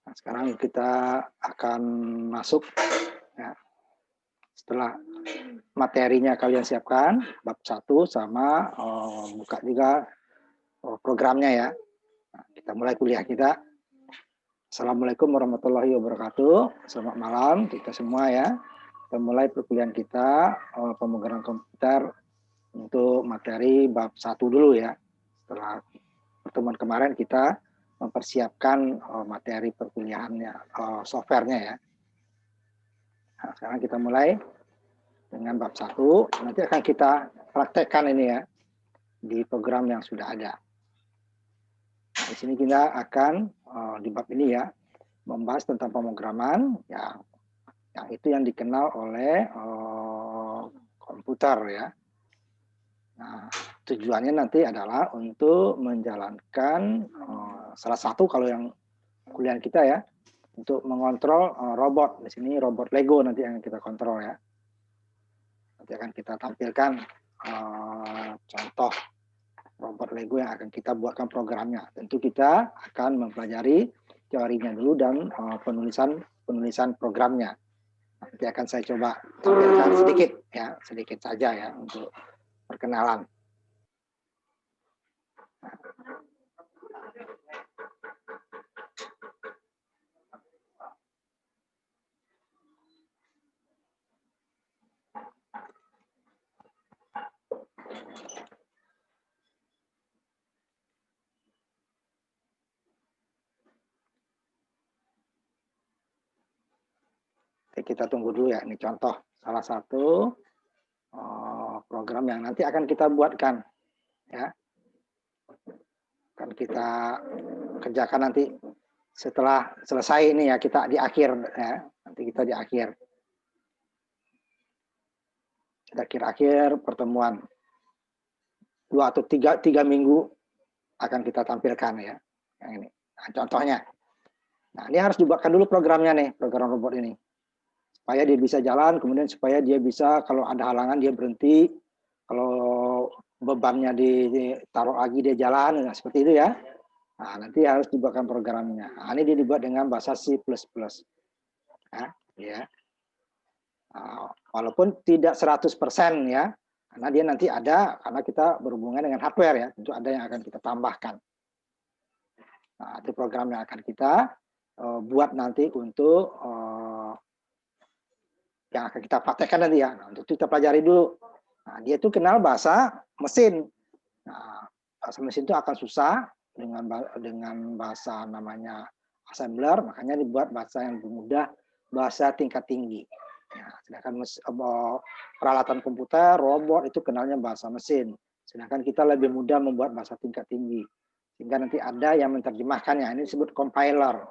Nah, sekarang kita akan masuk ya, setelah materinya kalian siapkan bab 1 sama buka juga programnya ya. Nah, kita mulai kuliah kita. Assalamualaikum warahmatullahi wabarakatuh. Selamat malam kita semua ya. Kita mulai perkuliahan kita pemrograman komputer untuk materi bab 1 dulu ya. Setelah pertemuan kemarin kita mempersiapkan materi perkuliahannya, softwarenya ya. Nah, sekarang kita mulai dengan bab 1. Nanti akan kita praktekkan ini ya di program yang sudah ada. Nah, di sini kita akan di bab ini ya membahas tentang pemrograman yang itu yang dikenal oleh komputer ya. Nah, tujuannya nanti adalah untuk menjalankan salah satu kalau yang kuliah kita ya, untuk mengontrol robot. Di sini robot Lego nanti yang kita kontrol ya. Nanti akan kita tampilkan contoh robot Lego yang akan kita buatkan programnya. Tentu kita akan mempelajari teorinya dulu dan penulisan programnya. Nanti akan saya coba tampilkan sedikit saja ya untuk perkenalan. Kita tunggu dulu ya, ini contoh salah satu program yang nanti akan kita buatkan ya, akan kita kerjakan nanti setelah selesai ini ya, kita di akhir ya, nanti kita di akhir pertemuan 2 atau 3 minggu akan kita tampilkan ya yang ini. Nah, contohnya, nah ini harus dibuatkan dulu programnya nih, program robot ini, supaya dia bisa jalan, kemudian supaya dia bisa kalau ada halangan dia berhenti, kalau bebannya ditaruh lagi dia jalan, nah, seperti itu ya. Nah, nanti harus dibuatkan programnya. Nah, ini dia dibuat dengan bahasa C++. Nah, ya. Walaupun tidak 100% ya, karena dia nanti ada, karena kita berhubungan dengan hardware ya, tentu ada yang akan kita tambahkan. Nah, itu program yang akan kita buat nanti untuk yang akan kita praktekkan nanti ya. Nah, untuk kita pelajari dulu. Nah, dia itu kenal bahasa mesin. Nah, bahasa mesin itu akan susah dengan bahasa namanya assembler, makanya dibuat bahasa yang mudah, bahasa tingkat tinggi. Nah, sedangkan peralatan komputer, robot itu kenalnya bahasa mesin. Sedangkan kita lebih mudah membuat bahasa tingkat tinggi. Sehingga nanti ada yang menerjemahkannya. Ini disebut compiler.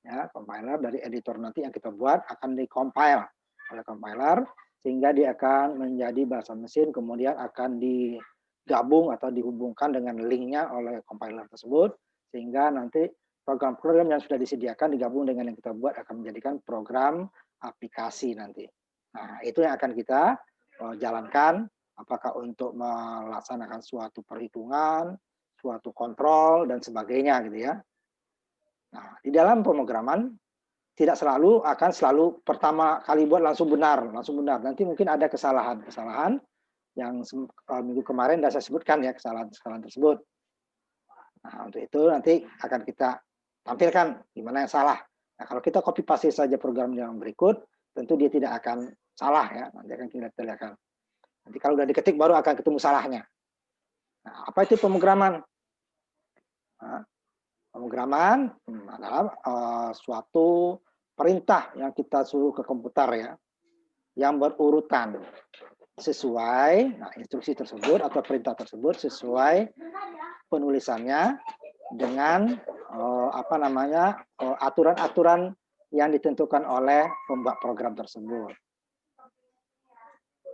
Ya, compiler dari editor nanti yang kita buat akan di-compile oleh compiler, sehingga dia akan menjadi bahasa mesin, kemudian akan digabung atau dihubungkan dengan linknya oleh compiler tersebut, sehingga nanti program-program yang sudah disediakan digabung dengan yang kita buat akan menjadikan program aplikasi nanti. Nah, itu yang akan kita jalankan, apakah untuk melaksanakan suatu perhitungan, suatu kontrol, dan sebagainya gitu ya. Nah, di dalam pemrograman tidak selalu pertama kali buat langsung benar. Nanti mungkin ada kesalahan yang minggu kemarin sudah saya sebutkan ya, kesalahan tersebut. Nah, untuk itu nanti akan kita tampilkan di mana yang salah. Nah, kalau kita copy paste saja program yang berikut, tentu dia tidak akan salah ya. Nanti akan kita lihat. Nanti kalau sudah diketik baru akan ketemu salahnya. Nah, apa itu pemrograman? Nah, pemrograman adalah suatu perintah yang kita suruh ke komputer ya, yang berurutan sesuai instruksi tersebut atau perintah tersebut sesuai penulisannya dengan aturan-aturan yang ditentukan oleh pembuat program tersebut.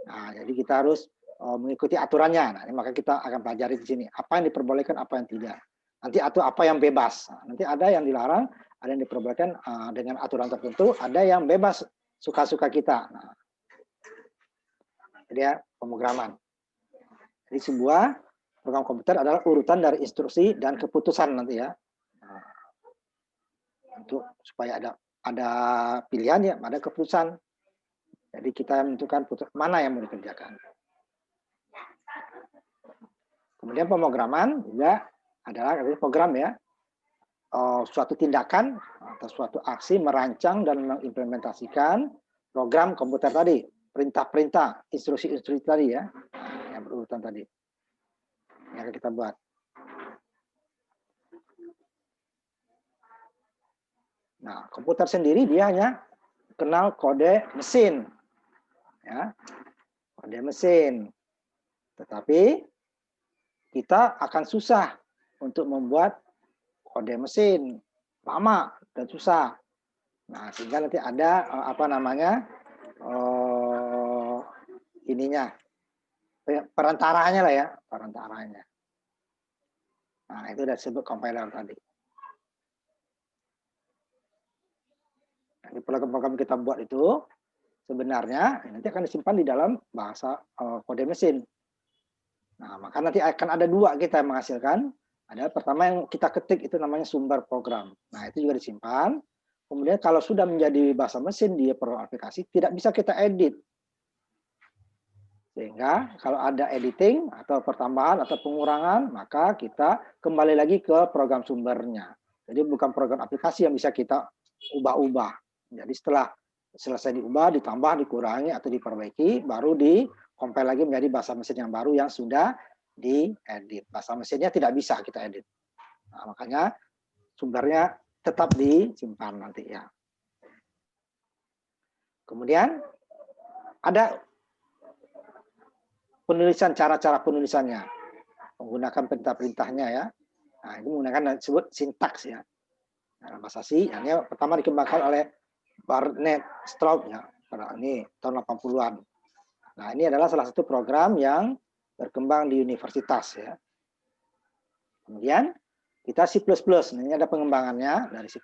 Nah, jadi kita harus mengikuti aturannya. Nah, maka kita akan pelajari di sini apa yang diperbolehkan, apa yang tidak. Nanti atau apa yang bebas. Nah, nanti ada yang dilarang, ada yang diperbolehkan dengan aturan tertentu, ada yang bebas suka-suka kita. Nah, jadi ya, pemrograman. Jadi sebuah program komputer adalah urutan dari instruksi dan keputusan nanti ya. untuk supaya ada pilihan ya, ada keputusan. Jadi kita menentukan mana yang mau dikerjakan. Kemudian pemrograman juga adalah program ya, suatu tindakan atau suatu aksi merancang dan mengimplementasikan program komputer tadi, perintah-perintah, instruksi-instruksi tadi ya, yang berurutan tadi yang akan kita buat. Nah, komputer sendiri dia hanya kenal kode mesin, ya, kode mesin. Tetapi kita akan susah untuk membuat kode mesin, lama dan susah. Nah, sehingga nanti ada apa namanya ininya perantaranya lah ya, perantaranya. Nah, itu udah disebut compiler tadi. Nah, di program-program kita buat itu sebenarnya nanti akan disimpan di dalam bahasa kode mesin. Nah, maka nanti akan ada dua kita yang menghasilkan. Ada pertama yang kita ketik itu namanya sumber program. Nah, itu juga disimpan. Kemudian kalau sudah menjadi bahasa mesin di program aplikasi tidak bisa kita edit. Sehingga kalau ada editing atau pertambahan atau pengurangan, maka kita kembali lagi ke program sumbernya. Jadi bukan program aplikasi yang bisa kita ubah-ubah. Jadi setelah selesai diubah, ditambah, dikurangi atau diperbaiki, baru di-compile lagi menjadi bahasa mesin yang baru yang sudah diedit. Bahasa mesinnya tidak bisa kita edit. Nah, makanya sumbernya tetap disimpan nanti ya. Kemudian ada penulisan, cara-cara penulisannya, menggunakan perintah-perintahnya ya. Nah, ini menggunakan disebut sintaks ya. Dalam bahasa C, yang pertama dikembangkan oleh Barnett Straub ya, pada ini tahun 80-an. Nah, ini adalah salah satu program yang berkembang di universitas ya. Kemudian kita C++, ini ada pengembangannya dari C++.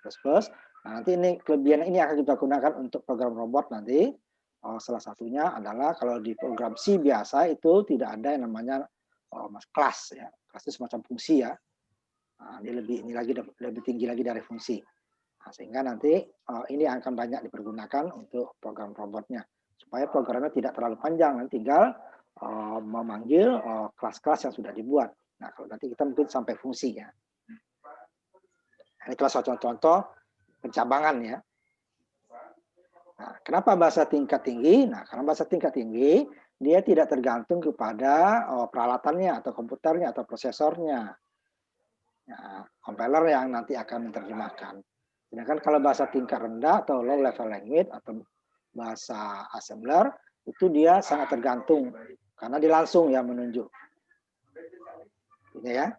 Nah, nanti ini kelebihan ini akan kita gunakan untuk program robot nanti. Salah satunya adalah kalau di program C biasa itu tidak ada yang namanya kelas ya. Kelas itu semacam fungsi ya. Nah, ini lebih tinggi lagi dari fungsi. Nah, sehingga nanti ini akan banyak dipergunakan untuk program robotnya supaya programnya tidak terlalu panjang, nanti tinggal memanggil kelas-kelas yang sudah dibuat. Nah, kalau nanti kita mungkin sampai fungsi ya. Ini kelas contoh-contoh pencabangan ya. Nah, kenapa bahasa tingkat tinggi? Nah, karena bahasa tingkat tinggi dia tidak tergantung kepada peralatannya atau komputernya atau prosesornya. Nah, compiler yang nanti akan menerjemahkan. Sedangkan kalau bahasa tingkat rendah atau low level language atau bahasa assembler itu dia sangat tergantung karena dia langsung ya menunjuk. Ini ya.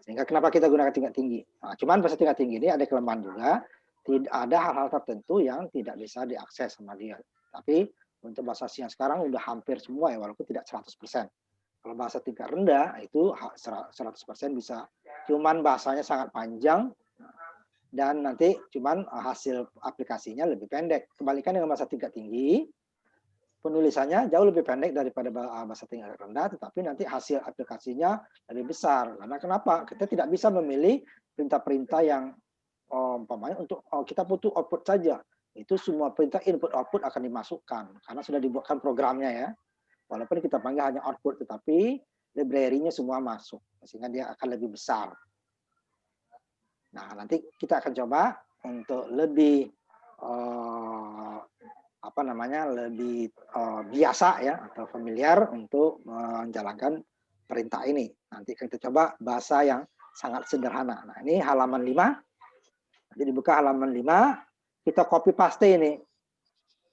Sehingga kenapa kita gunakan tingkat tinggi? Nah, cuman bahasa tingkat tinggi ini ada kelemahan juga. Tidak ada hal-hal tertentu yang tidak bisa diakses sama dia. Tapi untuk bahasa yang sekarang udah hampir semua ya, walaupun tidak 100%. Kalau bahasa tingkat rendah itu 100% bisa. Cuman bahasanya sangat panjang dan nanti cuman hasil aplikasinya lebih pendek. Kebalikan dengan bahasa tingkat tinggi, penulisannya jauh lebih pendek daripada bahasa tingkat rendah, tetapi nanti hasil aplikasinya lebih besar. Karena kenapa? Kita tidak bisa memilih perintah-perintah yang umpamanya untuk kita butuh output saja. Itu semua perintah input output akan dimasukkan karena sudah dibuatkan programnya ya. Walaupun kita panggil hanya output, tetapi library-nya semua masuk sehingga dia akan lebih besar. Nah, nanti kita akan coba untuk lebih lebih biasa ya atau familiar untuk menjalankan perintah ini. Nanti kita coba bahasa yang sangat sederhana. Nah, ini halaman 5. Jadi buka halaman 5, kita copy paste ini.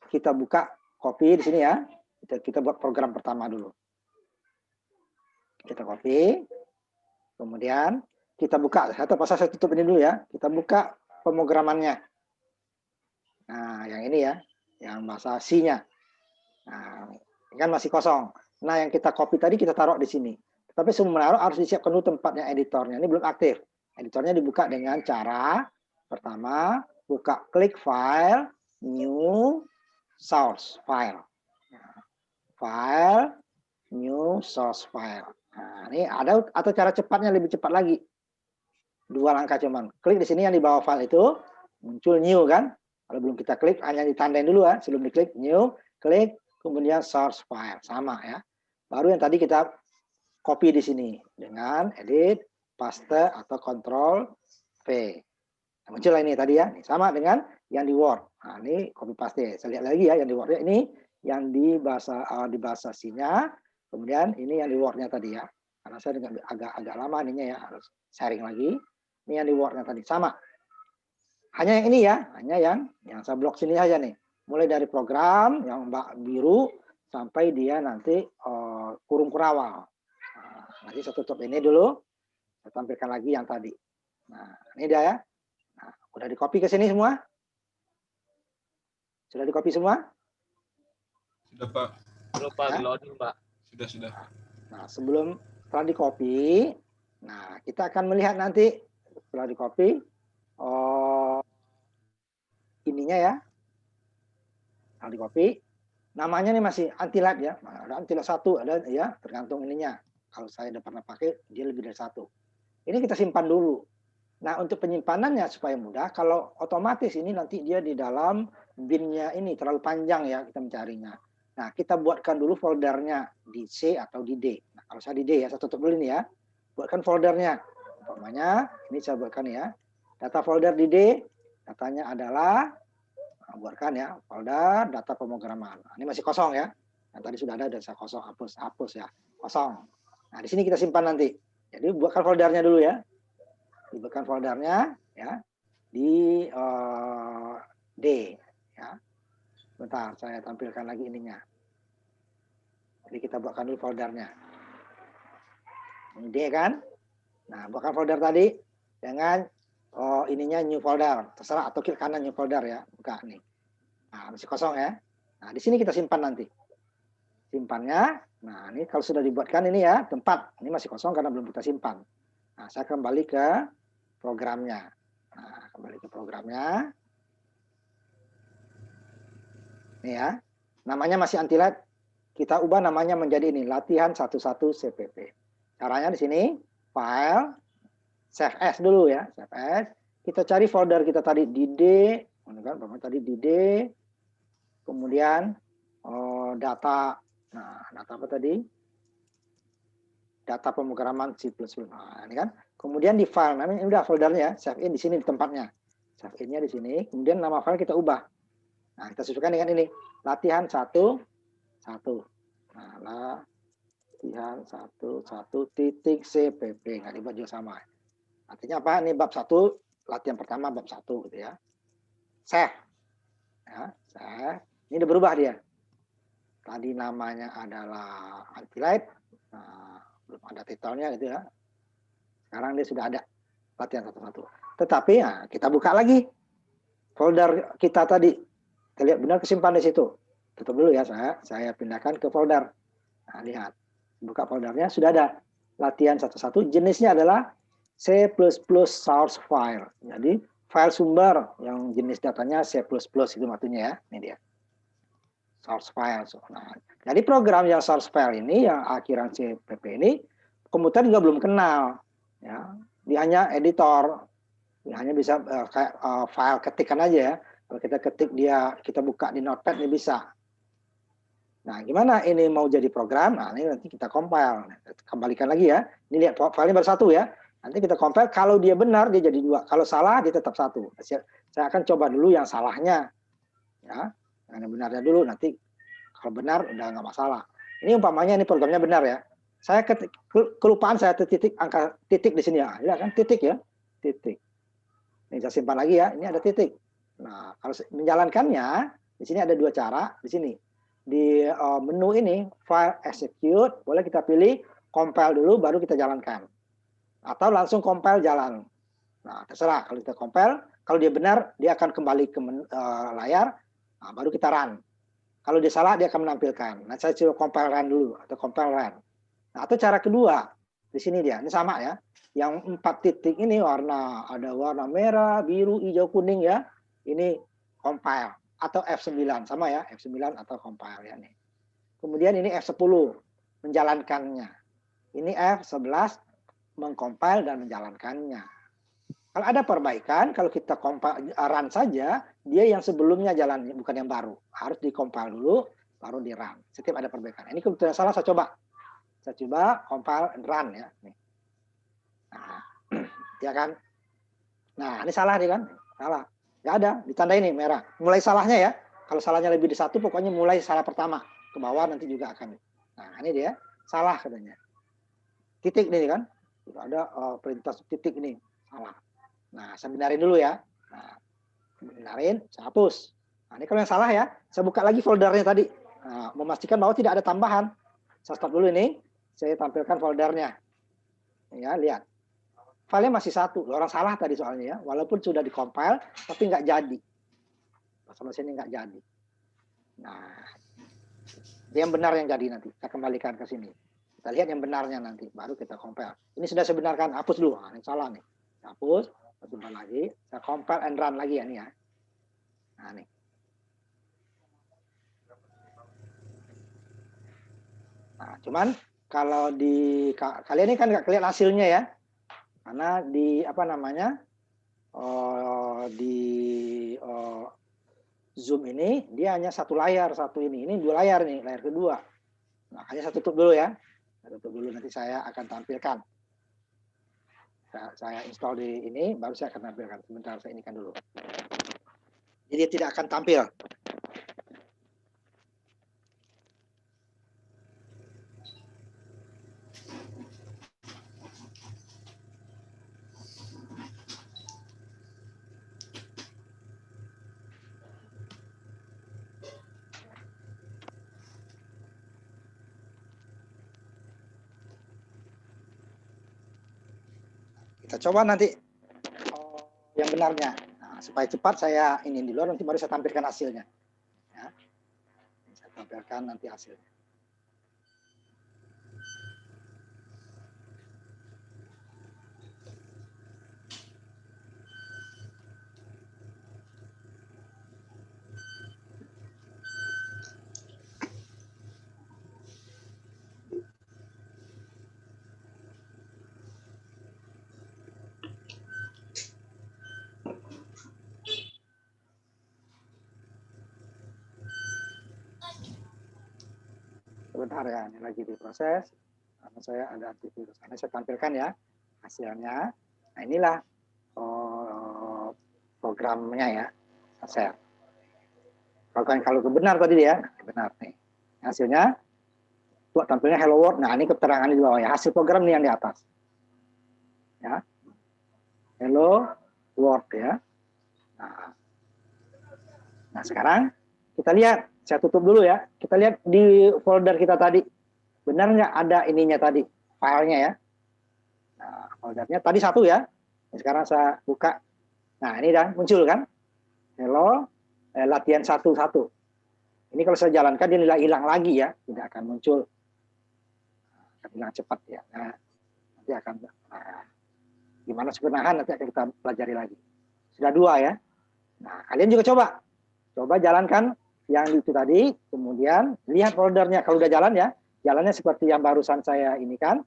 Kita buka copy di sini ya. Kita buat program pertama dulu. Kita copy. Kemudian kita buka. Saya tutup ini dulu ya. Kita buka pemrogramannya. Nah, yang ini ya. Yang bahasa C-nya. Nah, ini kan masih kosong. Nah, yang kita copy tadi kita taruh di sini. Tapi sebelum menaruh harus disiapkan dulu tempatnya editornya. Ini belum aktif. Editornya dibuka dengan cara pertama, buka klik file, new source file. File, new source file. Nah, ini ada atau cara cepatnya lebih cepat lagi. 2 langkah cuman. Klik di sini yang di bawah file itu, muncul new kan. Kalau belum kita klik, hanya ditandain dulu ya, sebelum diklik new, klik, kemudian source file, sama ya. Baru yang tadi kita copy di sini dengan edit, paste atau Ctrl V. Nah, muncul ini tadi ya, ini sama dengan yang di Word. Nah, ini copy paste. Saya lihat lagi ya, yang di Word ini yang di bahasa C-nya, kemudian ini yang di Word-nya tadi ya. Karena saya agak lama ininya ya, harus sharing lagi. Ini yang di Word-nya tadi sama. Hanya yang ini ya, hanya yang saya blok sini aja nih. Mulai dari program yang biru sampai dia nanti kurung kurawal. Nah, nanti saya tutup ini dulu, saya tampilkan lagi yang tadi. Nah, ini dia ya. Nah, udah di copy ke sini semua? Sudah di copy semua? Sudah, Pak. Belum, Pak, di loading, Pak. Sudah. Nah, setelah di copy, nah kita akan melihat nanti setelah di copy ininya ya. Setelah di copy, namanya nih masih anti-lab ya. Ada anti-lab 1, ada ya, tergantung ininya. Kalau saya udah pernah pakai, dia lebih dari 1. Ini kita simpan dulu. Nah, untuk penyimpanannya supaya mudah, kalau otomatis ini nanti dia di dalam bin-nya ini terlalu panjang ya kita mencarinya. Nah, kita buatkan dulu foldernya di C atau di D. Nah, kalau saya di D ya, saya tutup dulu ini ya. Buatkan foldernya. Umpamanya, ini saya buatkan ya. Data folder di D, datanya adalah, nah, buatkan ya, folder data pemrograman. Nah, ini masih kosong ya. Yang tadi sudah ada, dan saya kosong, hapus ya, kosong. Nah, di sini kita simpan nanti. Jadi buatkan foldernya dulu ya. Dibuatkan foldernya ya di D ya. Bentar, saya tampilkan lagi ininya. Jadi kita buatkan dulu foldernya. Ini D kan. Nah, buatkan folder tadi dengan ininya new folder. Terserah, atau klik kanan new folder ya. Buka nih. Nah, masih kosong ya. Nah, di sini kita simpan nanti. Simpannya. Nah, ini kalau sudah dibuatkan ini ya, tempat. Ini masih kosong karena belum kita simpan. Nah, saya kembali ke programnya. Nah, kembali ke programnya. Ini ya. Namanya masih anti-lab. Kita ubah namanya menjadi ini, latihan 11 CPP. Caranya di sini, file, save as dulu ya, save as. Kita cari folder kita tadi di D, kan tadi di D. Kemudian data, nah data apa tadi? Data pemrograman C++. Nah, ini kan. Kemudian di file, namanya udah foldernya, save in di sini di tempatnya. Save in-nya di sini. Kemudian nama file kita ubah. Nah, kita sesuaikan dengan ini, latihan 1. Nah, latihan 1.cpp, nggak dibuat juga sama. Artinya apa? Ini bab 1, latihan pertama bab 1 gitu ya. Save. Ya, save. Ini udah berubah dia. Tadi namanya adalah anti-lab. Nah, belum ada titelnya gitu ya. Sekarang dia sudah ada latihan 1.1. Tetapi ya, kita buka lagi folder kita tadi. Kita lihat benar kesimpan di situ. Tutup dulu ya, saya pindahkan ke folder. Nah, lihat. Buka foldernya, sudah ada. Latihan 1.1, jenisnya adalah C++ source file. Jadi, file sumber yang jenis datanya C++ itu maksudnya ya. Ini dia. Source file. Nah, jadi program yang source file ini, yang akhiran CPP ini, komputer juga belum kenal. Ya. Dia hanya editor. Dia hanya bisa kayak file ketikan aja ya. Kalau kita ketik dia, kita buka di notepad, ini bisa. Nah, gimana ini mau jadi program? Nah, ini nanti kita compile. Kembalikan lagi ya. Ini lihat filenya baru 1 ya. Nanti kita compile, kalau dia benar dia jadi 2. Kalau salah dia tetap 1. Saya akan coba dulu yang salahnya. Ya, yang benarnya dulu, nanti kalau benar udah nggak masalah. Ini umpamanya ini programnya benar ya. Saya kelupaan saya titik angka titik di sini ya. Ya kan titik ya. Titik. Ini saya simpan lagi ya. Ini ada titik. Nah, kalau menjalankannya di sini ada 2 cara di sini. Di menu ini file execute, boleh kita pilih compile dulu baru kita jalankan. Atau langsung compile jalan. Nah, terserah. Kalau kita compile, kalau dia benar dia akan kembali ke layar. Nah, baru kita run. Kalau dia salah, dia akan menampilkan. Nah, saya coba compile run dulu, atau compile run. Nah, atau cara kedua, di sini dia, ini sama ya. Yang 4 titik ini ada warna merah, biru, hijau, kuning ya. Ini compile. Atau F9, sama ya, F9 atau compile ya nih. Kemudian ini F10, menjalankannya. Ini F11, mengcompile dan menjalankannya. Kalau ada perbaikan, kalau kita run saja, dia yang sebelumnya jalan, bukan yang baru. Harus dikompil dulu, baru di run. Setiap ada perbaikan. Ini kebetulan salah, saya coba. Saya coba compile and run ya. Nih. Nah, ya kan. Nah, ini salah nih kan? Salah. Nggak ada, ditandai ini merah. Mulai salahnya ya. Kalau salahnya lebih di satu, pokoknya mulai salah pertama. Ke bawah nanti juga akan. Nah, ini dia. Salah katanya. Titik nih kan. Ada perintah titik ini. Salah. Nah, saya benarin dulu ya. Nah, benarin, saya hapus. Nah, ini kalau yang salah ya, saya buka lagi foldernya tadi. Nah, memastikan bahwa tidak ada tambahan. Saya stop dulu ini. Saya tampilkan foldernya. Ya, lihat. Filenya masih satu. Orang salah tadi soalnya ya. Walaupun sudah dikompil, tapi nggak jadi. Sama sini nggak jadi. Nah, yang benar yang jadi nanti. Kita kembalikan ke sini. Kita lihat yang benarnya nanti. Baru kita compile. Ini sudah saya benarkan. Hapus dulu. Nah, ini salah nih. Hapus. Coba lagi. Saya compile and run lagi ya. Nih ya. Nah, nih. Nah, cuman kalau di kalian ini kan nggak kelihatan hasilnya ya. Karena di apa namanya? Di Zoom ini dia hanya satu layar, satu ini dua layar nih, layar kedua. Nah, hanya saya tutup dulu ya. Saya tutup dulu, nanti saya akan tampilkan. Saya install di ini, baru saya akan tampilkan. Sebentar, saya inikan dulu. Jadi tidak akan tampil. Kita coba nanti yang benarnya. Nah, supaya cepat saya ini di luar, nanti baru saya tampilkan hasilnya. Ya. Saya tampilkan nanti hasilnya. Sebentar ya, ini lagi diproses. Karena saya ada aktivitas. Ini saya tampilkan ya hasilnya. Nah, inilah programnya ya. Saya. Kalau benar tadi ya, benar nih. Hasilnya buat tampilnya hello world. Nah, ini keterangan di bawah ya. Hasil program nih yang di atas. Ya. Hello world ya. Nah, sekarang kita lihat. Saya tutup dulu ya. Kita lihat di folder kita tadi. Benar nggak ada ininya tadi, filenya ya. Nah, foldernya tadi satu ya. Sekarang saya buka. Nah, ini dah muncul kan. Hello, latihan 1-1. Ini kalau saya jalankan dia hilang lagi ya. Tidak akan muncul. Akan hilang cepat ya. Nah, nanti akan gimana sebenarnya nanti akan kita pelajari lagi. Sudah 2 ya. Nah, kalian juga coba jalankan yang itu tadi, kemudian lihat foldernya. Kalau udah jalan ya, jalannya seperti yang barusan saya ini kan.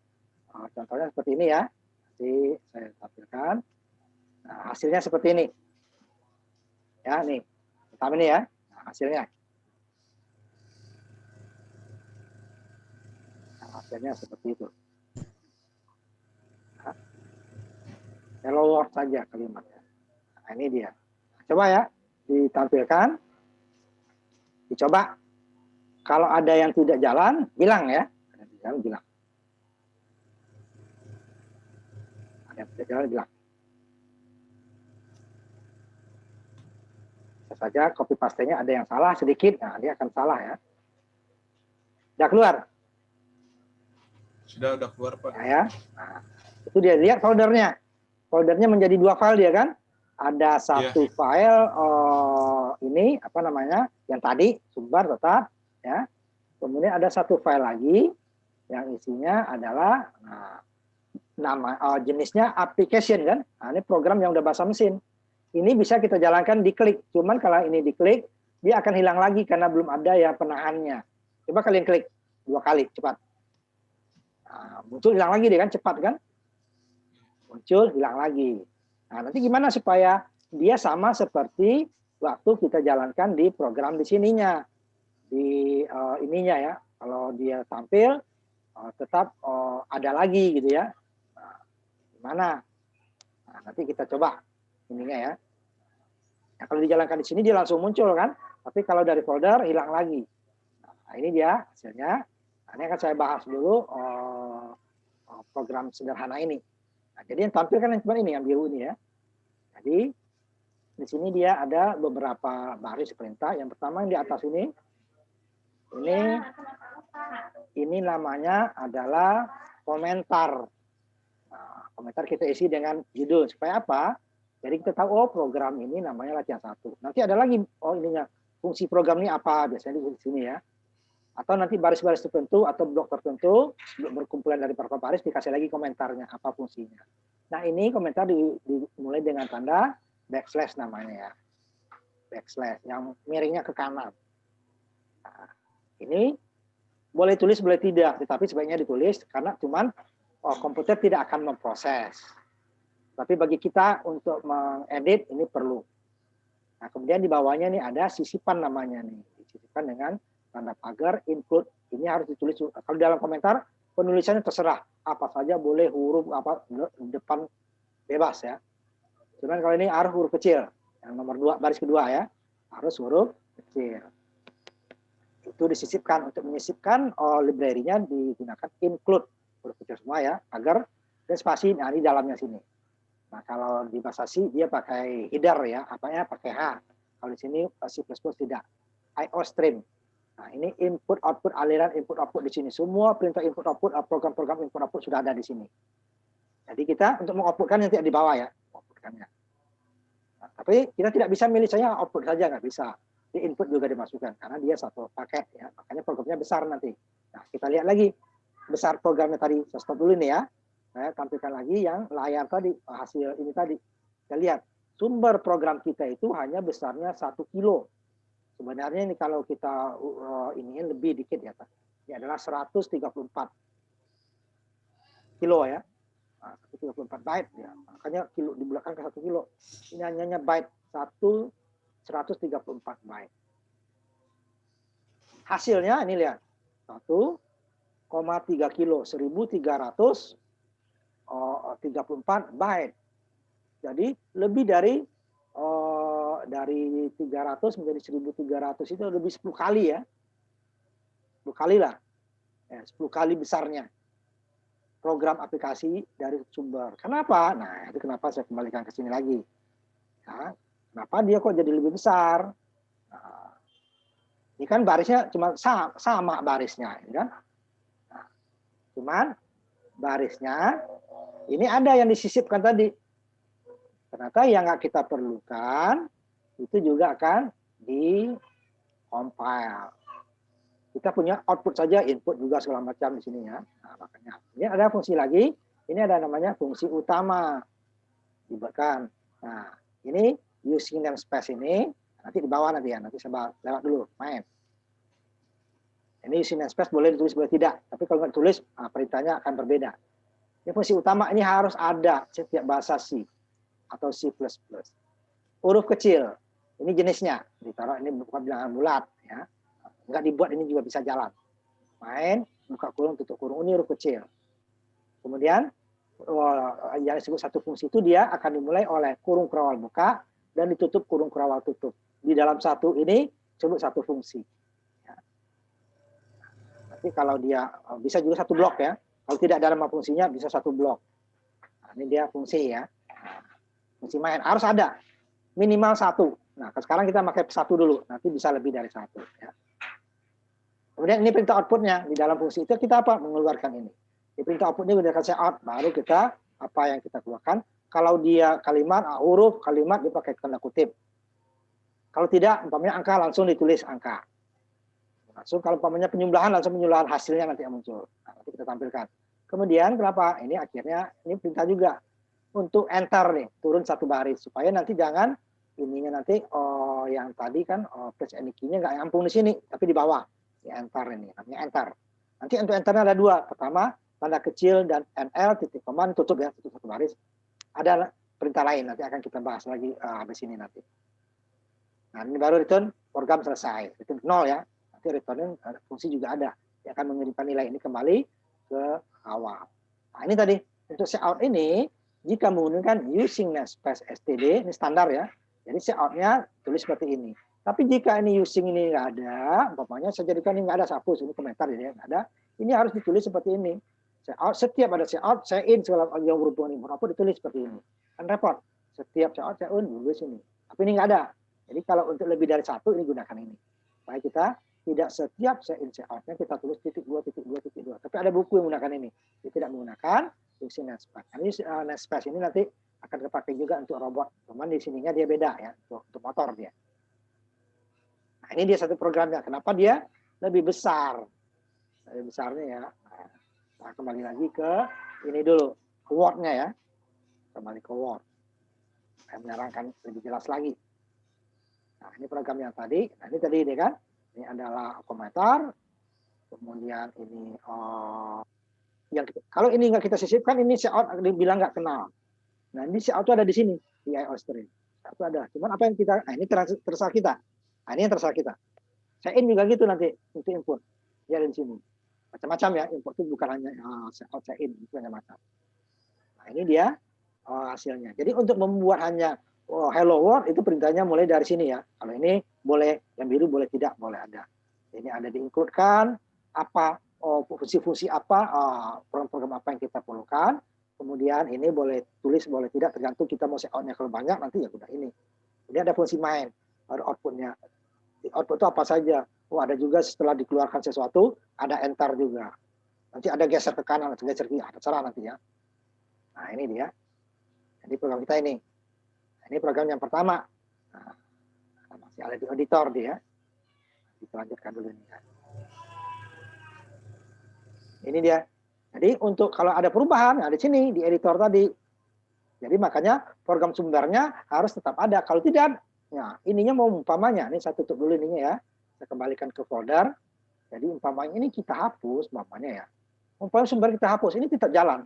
Contohnya seperti ini ya. Nanti saya tampilkan. Nah, hasilnya seperti ini. Ya, nih. Pertama ini ya. Nah, hasilnya. Nah, hasilnya seperti itu. Nah, hello world saja kalimatnya. Nah, ini dia. Coba ya, ditampilkan. Dicoba. Kalau ada yang tidak jalan, bilang ya. Ada yang tidak jalan, bilang. Ada yang tidak jalan, bilang. Bisa saja copy paste-nya ada yang salah sedikit. Nah, dia akan salah ya. Sudah keluar? Sudah keluar, Pak. Ya. Nah, itu dia. Lihat foldernya. Foldernya menjadi 2 file dia kan. Ada satu file ini apa namanya yang tadi sumber tetap ya. Kemudian ada satu file lagi yang isinya adalah nama jenisnya application kan. Nah, ini program yang udah bahasa mesin. Ini bisa kita jalankan diklik. Cuman kalau ini diklik dia akan hilang lagi karena belum ada ya penahannya. Coba kalian klik 2 kali cepat. Nah, muncul hilang lagi dia kan cepat kan. Muncul hilang lagi. Nah, nanti gimana supaya dia sama seperti waktu kita jalankan di program di sininya, di ininya ya. Kalau dia tampil tetap ada lagi gitu ya. Nah, gimana? Nah, nanti kita coba ininya ya. Nah, kalau dijalankan di sini dia langsung muncul kan, tapi kalau dari folder hilang lagi. Nah, ini dia hasilnya. Nah, ini akan saya bahas dulu program sederhana ini. Nah, jadi yang tampil kan yang cuma ini, yang biru ini ya. Jadi di sini dia ada beberapa baris perintah. Yang pertama yang di atas ini namanya adalah komentar. Nah, komentar kita isi dengan judul supaya apa? Jadi kita tahu oh program ini namanya latihan 1. Nanti ada lagi oh ininya fungsi program ini apa biasanya di sini ya. Atau nanti baris-baris tertentu atau blok tertentu berkumpulan dari beberapa baris dikasih lagi komentarnya apa fungsinya. Nah ini komentar dimulai dengan tanda backslash namanya ya, backslash yang miringnya ke kanan. Nah, ini boleh tulis boleh tidak, tetapi sebaiknya ditulis karena cuman komputer tidak akan memproses. Tapi bagi kita untuk mengedit ini perlu. Nah kemudian di bawahnya nih ada sisipan namanya nih, disisipkan dengan tanda pagar include. Ini harus ditulis. Kalau dalam komentar penulisannya terserah apa saja boleh, huruf apa depan bebas ya. Cuman kalau ini harus huruf kecil. Yang nomor 2 baris kedua ya harus huruf kecil. Itu disisipkan. Untuk menyisipkan library-nya digunakan include huruf kecil semua ya agar dan spasi. Nah ini dalamnya sini. Nah kalau di bahasa C dia pakai header ya, apanya pakai H. Kalau di sini C++ tidak. IO stream. Nah, ini input output aliran input output di sini. Semua perintah input output, program-program input output sudah ada di sini. Jadi kita untuk mengoutputkan nanti di bawah ya, outputkannya. Nah, tapi kita tidak bisa milih saya output saja nggak bisa. Di input juga dimasukkan karena dia satu paket ya. Makanya programnya besar nanti. Nah, kita lihat lagi besar programnya tadi. Saya stop dulu nih ya. Saya tampilkan lagi yang layar tadi hasil ini tadi. Kita lihat sumber program kita itu hanya besarnya 1 kilo. Sebenarnya ini kalau kita ini lebih dikit ya, ini adalah 134 kilo ya, 134 byte ya, makanya kilo di belakang ke 1 kilo. Ini hanya byte 134 byte. Hasilnya ini lihat 1,3 kilo 1334 byte. Jadi lebih dari 300 menjadi 1300 itu lebih 10 kali ya. 10 kali lah. Ya, 10 kali besarnya program aplikasi dari sumber. Kenapa? Nah, itu kenapa saya kembalikan ke sini lagi. Nah, kenapa dia kok jadi lebih besar? Nah, ini kan barisnya cuma sama barisnya, ya kan? Nah, cuman barisnya ini ada yang disisipkan tadi. Ternyata yang nggak kita perlukan itu juga akan di compile. Kita punya output saja, input juga segala macam di sini ya. Nah, makanya ini ada fungsi lagi. Ini ada namanya fungsi utama dibuatkan. Nah, ini using namespace ini nanti di bawah nanti ya. Nanti saya lewat dulu main. Ini using namespace boleh ditulis boleh tidak. Tapi kalau nggak ditulis, perintahnya akan berbeda. Ini fungsi utama ini harus ada setiap bahasa C atau C++. Huruf kecil. Ini jenisnya, ditaruh ini bukan bilangan bulat ya. Enggak dibuat ini juga bisa jalan. Main, buka kurung, tutup kurung, ini huruf kecil. Kemudian yang disebut satu fungsi itu dia akan dimulai oleh kurung kurawal buka dan ditutup kurung kurawal tutup. Di dalam satu ini disebut satu fungsi. Ya. Nanti kalau dia bisa juga satu blok ya. Kalau tidak ada nama fungsinya bisa satu blok. Nah, ini dia fungsi ya. Fungsi main harus ada minimal 1. Nah, sekarang kita pakai 1 dulu, nanti bisa lebih dari 1. Ya. Kemudian ini perintah outputnya di dalam fungsi itu kita apa? Mengeluarkan ini. Di perintah outputnya udah kasih out, baru kita apa yang kita keluarkan. Kalau dia kalimat, huruf, kalimat dipakai tanda kutip. Kalau tidak, umpamanya angka langsung ditulis angka. Langsung kalau umpamanya penyembelahan langsung penyembelahan hasilnya nanti yang muncul. Nah, nanti kita tampilkan. Kemudian kenapa? Ini akhirnya ini perintah juga untuk enter nih, turun 1 baris supaya nanti jangan ininya nanti yang tadi kan press any key-nya nggak nyambung di sini, tapi di bawah. Ya, enter ini, namanya enter. Nanti untuk enternya ada 2. Pertama, tanda kecil dan NL, titik koma, tutup ya, tutup 1 baris. Ada perintah lain. Nanti akan kita bahas lagi habis ini nanti. Nah, ini baru return program selesai. Return 0 ya. Nanti return fungsi juga ada. Dia akan mengirimkan nilai ini kembali ke awal. Nah, ini tadi untuk cout ini jika menggunakan using namespace std, ini standar ya. Jadi coutnya tulis seperti ini. Tapi jika ini using ini nggak ada, umpamanya saya jadikan ini nggak ada, saya hapus, ini komentar ya nggak ada. Ini harus ditulis seperti ini. Cout, setiap ada cout, saya in segala yang berhubungan import output ditulis seperti ini. Kan repot. Setiap cout, saya in tulis ini. Tapi ini nggak ada. Jadi kalau untuk lebih dari satu ini gunakan ini. Supaya kita tidak setiap saya in cout-nya kita tulis titik 2, titik 2, titik 2. Tapi ada buku yang menggunakan ini. Dia tidak menggunakan using namespace. Ini namespace ini nanti akan dipakai juga untuk robot. Cuman di sininya dia beda ya, untuk motor dia. Nah, ini dia satu programnya. Kenapa dia lebih besar? Lebih besarnya ya. Nah, kembali lagi ke ini dulu, ke Word-nya ya. Kembali ke Word. Saya menerangkan lebih jelas lagi. Nah, ini program yang tadi. Nah, ini tadi ini kan. Ini adalah komentar. Kemudian ini yang kalau ini nggak kita sisipkan, ini cout dibilang nggak kenal. Nah, ini cout itu ada di sini di IO stream. Itu ada. Cuman apa yang kita, nah ini terserah kita. Nah, ini yang terserah kita. Saya in juga gitu nanti untuk input. Dia ada di sini. Macam-macam ya, input itu bukan hanya cout saya in, itu macam-macam. Nah, ini dia hasilnya. Jadi untuk membuat hanya hello world itu perintahnya mulai dari sini ya. Kalau ini boleh, yang biru boleh tidak, boleh ada. Ini ada diinclude-kan, apa, fungsi-fungsi apa, program-program apa yang kita perlukan. Kemudian ini boleh tulis, boleh tidak, tergantung kita mau set out-nya. Kalau banyak nanti ya udah ini. Ini ada fungsi main, ada output-nya. Output itu apa saja. Ada juga setelah dikeluarkan sesuatu, ada enter juga. Nanti ada geser ke kanan, atau geser ke kiri, terserah nanti ya. Nah, ini dia. Jadi program kita ini. Nah, ini program yang pertama. Nah, masih ada di editor dia. Kita lanjutkan dulu ini. Ini dia. Jadi untuk kalau ada perubahan, ada di sini di editor tadi. Jadi makanya program sumbernya harus tetap ada. Kalau tidak, ya ininya mau umpamanya. Ini saya tutup dulu ininya ya. Saya kembalikan ke folder. Jadi umpamanya ini kita hapus, umpamanya ya. Umpamanya sumber kita hapus, ini tetap jalan.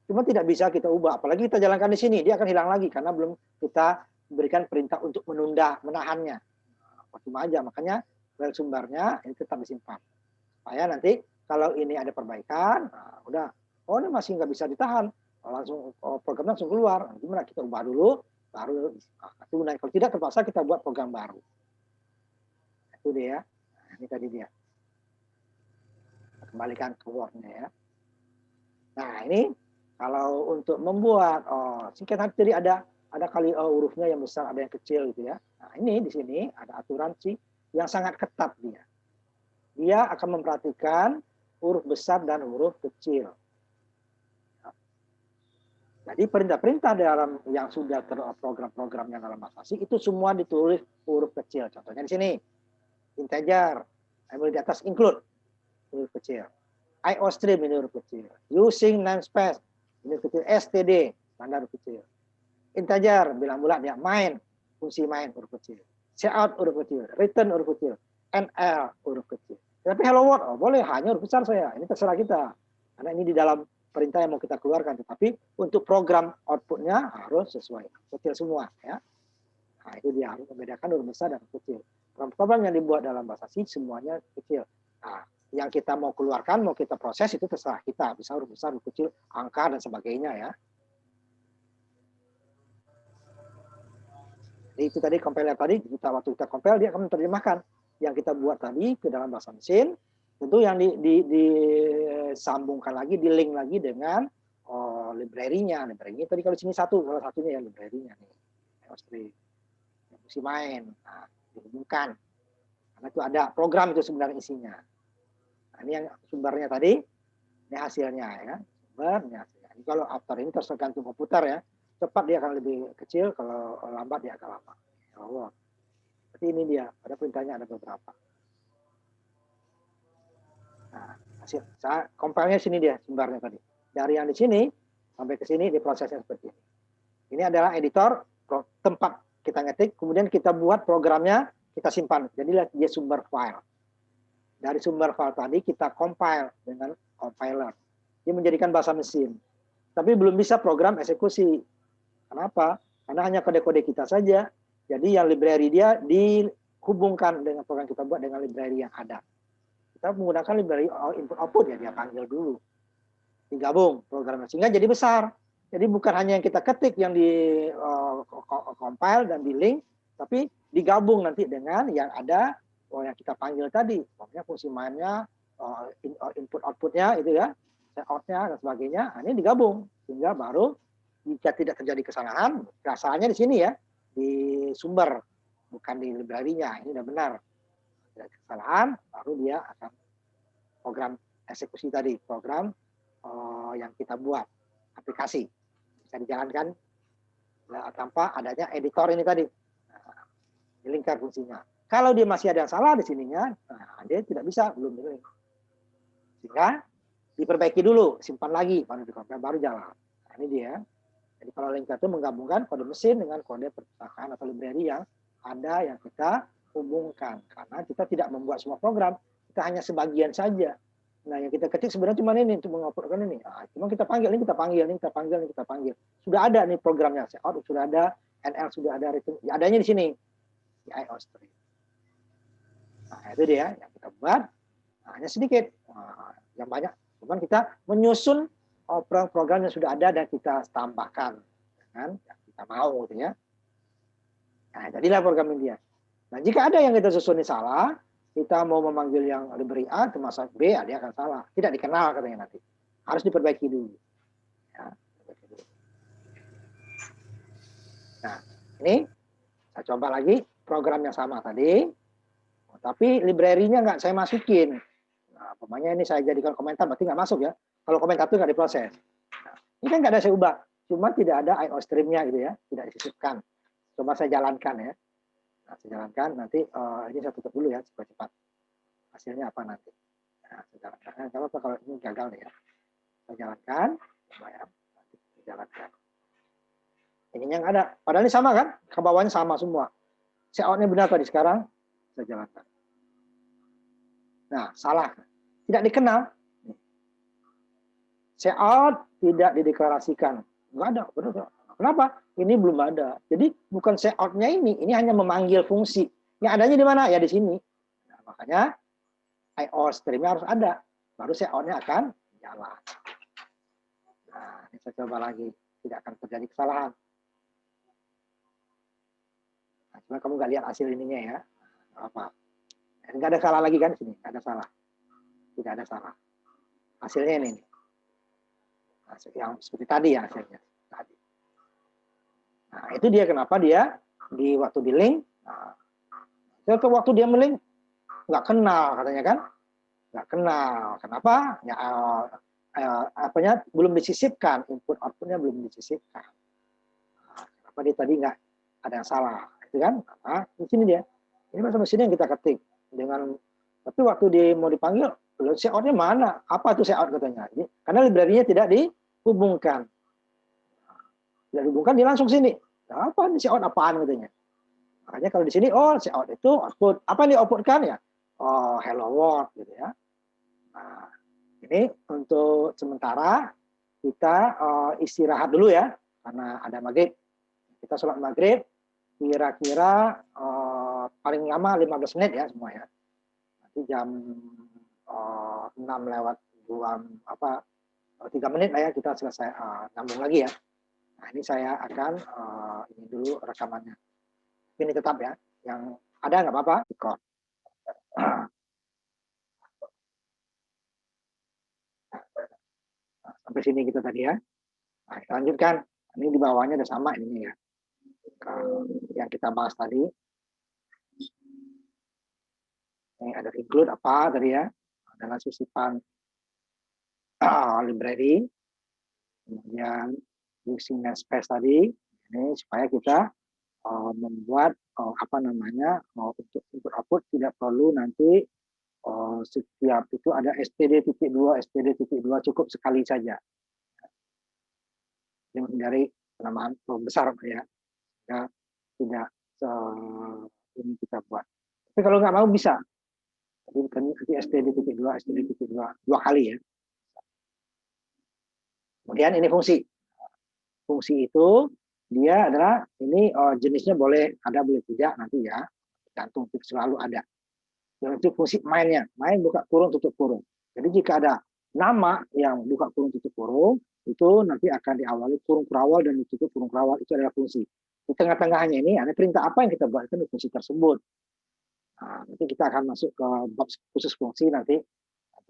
Cuma tidak bisa kita ubah. Apalagi kita jalankan di sini, dia akan hilang lagi karena belum kita berikan perintah untuk menunda, menahannya. Cuma aja, makanya file sumbernya ini tetap disimpan. Supaya nanti kalau ini ada perbaikan, nah, udah, ini masih nggak bisa ditahan, langsung programnya langsung keluar. Gimana kita ubah dulu, baru gunakan. Kalau tidak terpaksa kita buat program baru. Itu dia. Nah, ini tadi dia. Kembalikan ke Word-nya ya. Nah ini kalau untuk membuat singkatan tadi ada kali hurufnya yang besar, ada yang kecil gitu ya. Nah ini di sini ada aturan sih yang sangat ketat dia. Dia akan memperhatikan huruf besar dan huruf kecil. Jadi perintah-perintah dalam yang sudah program-programnya dalam bahasa C itu semua ditulis huruf kecil. Contohnya di sini integer, di atas include huruf kecil. IO stream ini huruf kecil. Using namespace ini huruf kecil. STD standar huruf kecil. Integer bilang bulat dia main, fungsi main huruf kecil. Cout huruf kecil. Return huruf kecil. NL huruf kecil. Tapi hello world boleh hanya huruf besar saya. Ini terserah kita. Karena ini di dalam perintah yang mau kita keluarkan. Tetapi untuk program outputnya harus sesuai kecil semua ya. Nah itu dia harus membedakan huruf besar dan huruf kecil. Program yang dibuat dalam bahasa C semuanya kecil. Nah, yang kita mau keluarkan, mau kita proses itu terserah kita. Bisa huruf besar, huruf kecil, angka, dan sebagainya ya. Jadi itu tadi compiler tadi, waktu kita compile, dia akan menerjemahkan yang kita buat tadi ke dalam bahasa mesin. Tentu yang disambungkan lagi, di link lagi dengan library-nya. Library-nya tadi kalau sini salah satunya ya library-nya nih. Fungsi main, nah, dihubungkan. Karena itu ada program itu sebenarnya isinya. Nah, ini yang sumbernya tadi, ini hasilnya ya. Sumbernya hasilnya. Ini kalau after ini tergantung komputer ya. Cepat dia akan lebih kecil, kalau lambat dia akan lama. Oh, seperti ini dia. Pada perintahnya ada beberapa. Nah, hasil saya compile-nya sini dia sumbernya tadi. Dari yang di sini sampai ke sini diprosesnya seperti ini. Ini adalah editor tempat kita ngetik, kemudian kita buat programnya, kita simpan. Jadi dia sumber file. Dari sumber file tadi kita compile dengan compiler. Dia menjadikan bahasa mesin. Tapi belum bisa program eksekusi. Karena Kenapa? Karena hanya kode-kode kita saja. Jadi yang library dia dihubungkan dengan program kita buat dengan library yang ada. Kita menggunakan library input output ya, dia panggil dulu. Digabung programnya sehingga jadi besar. Jadi bukan hanya yang kita ketik yang di compile dan di link, tapi digabung nanti dengan yang ada yang kita panggil tadi. Pokoknya fungsi mainnya, input outputnya itu ya, outnya dan sebagainya. Nah, ini digabung sehingga baru jika tidak terjadi kesalahan, kesalahannya di sini ya, di sumber, bukan di library-nya. Ini udah benar. Tidak ada kesalahan, baru dia akan program eksekusi tadi, program yang kita buat, aplikasi. Bisa dijalankan tanpa adanya editor ini tadi. Nah, lingkar fungsinya. Kalau dia masih ada yang salah di sininya, nah, dia tidak bisa, belum di-link. Sehingga diperbaiki dulu, simpan lagi, baru jalan. Nah, ini dia. Jadi kalau linker itu menggabungkan kode mesin dengan kode perpustakaan atau library yang ada yang kita hubungkan. Karena kita tidak membuat semua program, kita hanya sebagian saja. Nah, yang kita ketik sebenarnya cuma ini untuk menguploadkan ini. Nah, cuma kita panggil, ini kita panggil, ini kita panggil, ini kita panggil. Sudah ada nih programnya, Seout sudah ada, NL sudah ada, ya, adanya di sini, di IO stream. Nah, itu dia yang kita buat. Nah, hanya sedikit, yang banyak. Cuman kita menyusun program yang sudah ada dan kita tambahkan dengan yang kita mau, gitu ya. Nah, jadilah program ini dia. Nah, jika ada yang kita susun salah, kita mau memanggil yang library A, termasuk B, dia akan salah. Tidak dikenal katanya nanti. Harus diperbaiki dulu. Ya, diperbaiki dulu. Nah, ini saya coba lagi program yang sama tadi, tapi library-nya nggak saya masukin. Nah, pokoknya ini saya jadikan komentar, berarti nggak masuk ya. Kalau komentar itu nggak diproses. Nah, ini kan nggak ada saya ubah, cuma tidak ada IO stream-nya gitu ya, tidak disisipkan. Coba saya jalankan ya. Nah, saya jalankan nanti ini saya tutup dulu ya cepat-cepat. Hasilnya apa nanti? Nah, saya jalankan. Kalau kalau ini gagal nih ya, saya jalankan, coba ya, nanti saya jalankan. Ininya nggak ada, padahal ini sama kan? Ke bawahnya sama semua. Seout-nya benar tadi, sekarang saya jalankan. Nah, salah, tidak dikenal. Seout tidak dideklarasikan, nggak ada. Benar. Kenapa? Ini belum ada. Jadi bukan seout-nya ini hanya memanggil fungsi. Yang adanya di mana? Ya di sini. Nah, makanya IO stream-nya harus ada, baru seout-nya akan jalan. Nah, ini saya coba lagi, tidak akan terjadi kesalahan. Nah, cuma kamu nggak lihat hasil ininya ya, apa? Nggak ada salah lagi kan sini, nggak ada salah, tidak ada salah. Hasilnya ini. Yang seperti tadi ya hasilnya tadi. Nah, itu dia kenapa dia di waktu di link, nah, waktu dia melink nggak kenal katanya kan, nggak kenal. Kenapa? Ya apanya belum disisipkan, input outputnya belum disisipkan. Nah, kenapa dia tadi nggak ada yang salah, itu kan? Nah, di sini dia. Ini masa mesin yang kita ketik dengan, tapi waktu dia mau dipanggil, seout-nya mana? Apa tuh seout katanya? Karena library-nya tidak dihubungkan. Tidak dihubungkan, dia langsung sini. Nah, apa ini seout apaan katanya? Makanya kalau di sini, oh seout itu output. Apa yang di-outputkan ya? Oh, hello world gitu ya. Nah, ini untuk sementara kita istirahat dulu ya, karena ada maghrib. Kita sholat maghrib, kira-kira paling lama 15 menit ya semua ya. Nanti jam 6 lewat 3 menit lah ya kita selesai nyambung lagi ya. Nah, ini saya akan ini dulu rekamannya. Ini tetap ya, yang ada nggak apa-apa. Sampai sini kita tadi ya. Nah, kita lanjutkan. Ini di bawahnya ada sama ini ya. Yang kita bahas tadi. Ini ada include apa tadi ya. Adalah sisipan library. Kemudian using namespace tadi. Ini supaya kita membuat untuk input output tidak perlu nanti setiap itu ada std.2 cukup sekali saja. Yang menghindari penamaan besar ya. Ya, tidak ini kita buat. Tapi kalau nggak mau bisa. Tapi nanti std.2 dua kali ya. Kemudian ini fungsi. Fungsi itu dia adalah ini jenisnya boleh ada boleh tidak nanti ya, gantung selalu ada. Yang itu fungsi mainnya, main buka kurung tutup kurung. Jadi jika ada nama yang buka kurung tutup kurung, itu nanti akan diawali kurung kerawal dan ditutup kurung kerawal, itu adalah fungsi. Di tengah-tengahnya ini ada perintah apa yang kita buatkan di fungsi tersebut. Nah, nanti kita akan masuk ke bab khusus fungsi nanti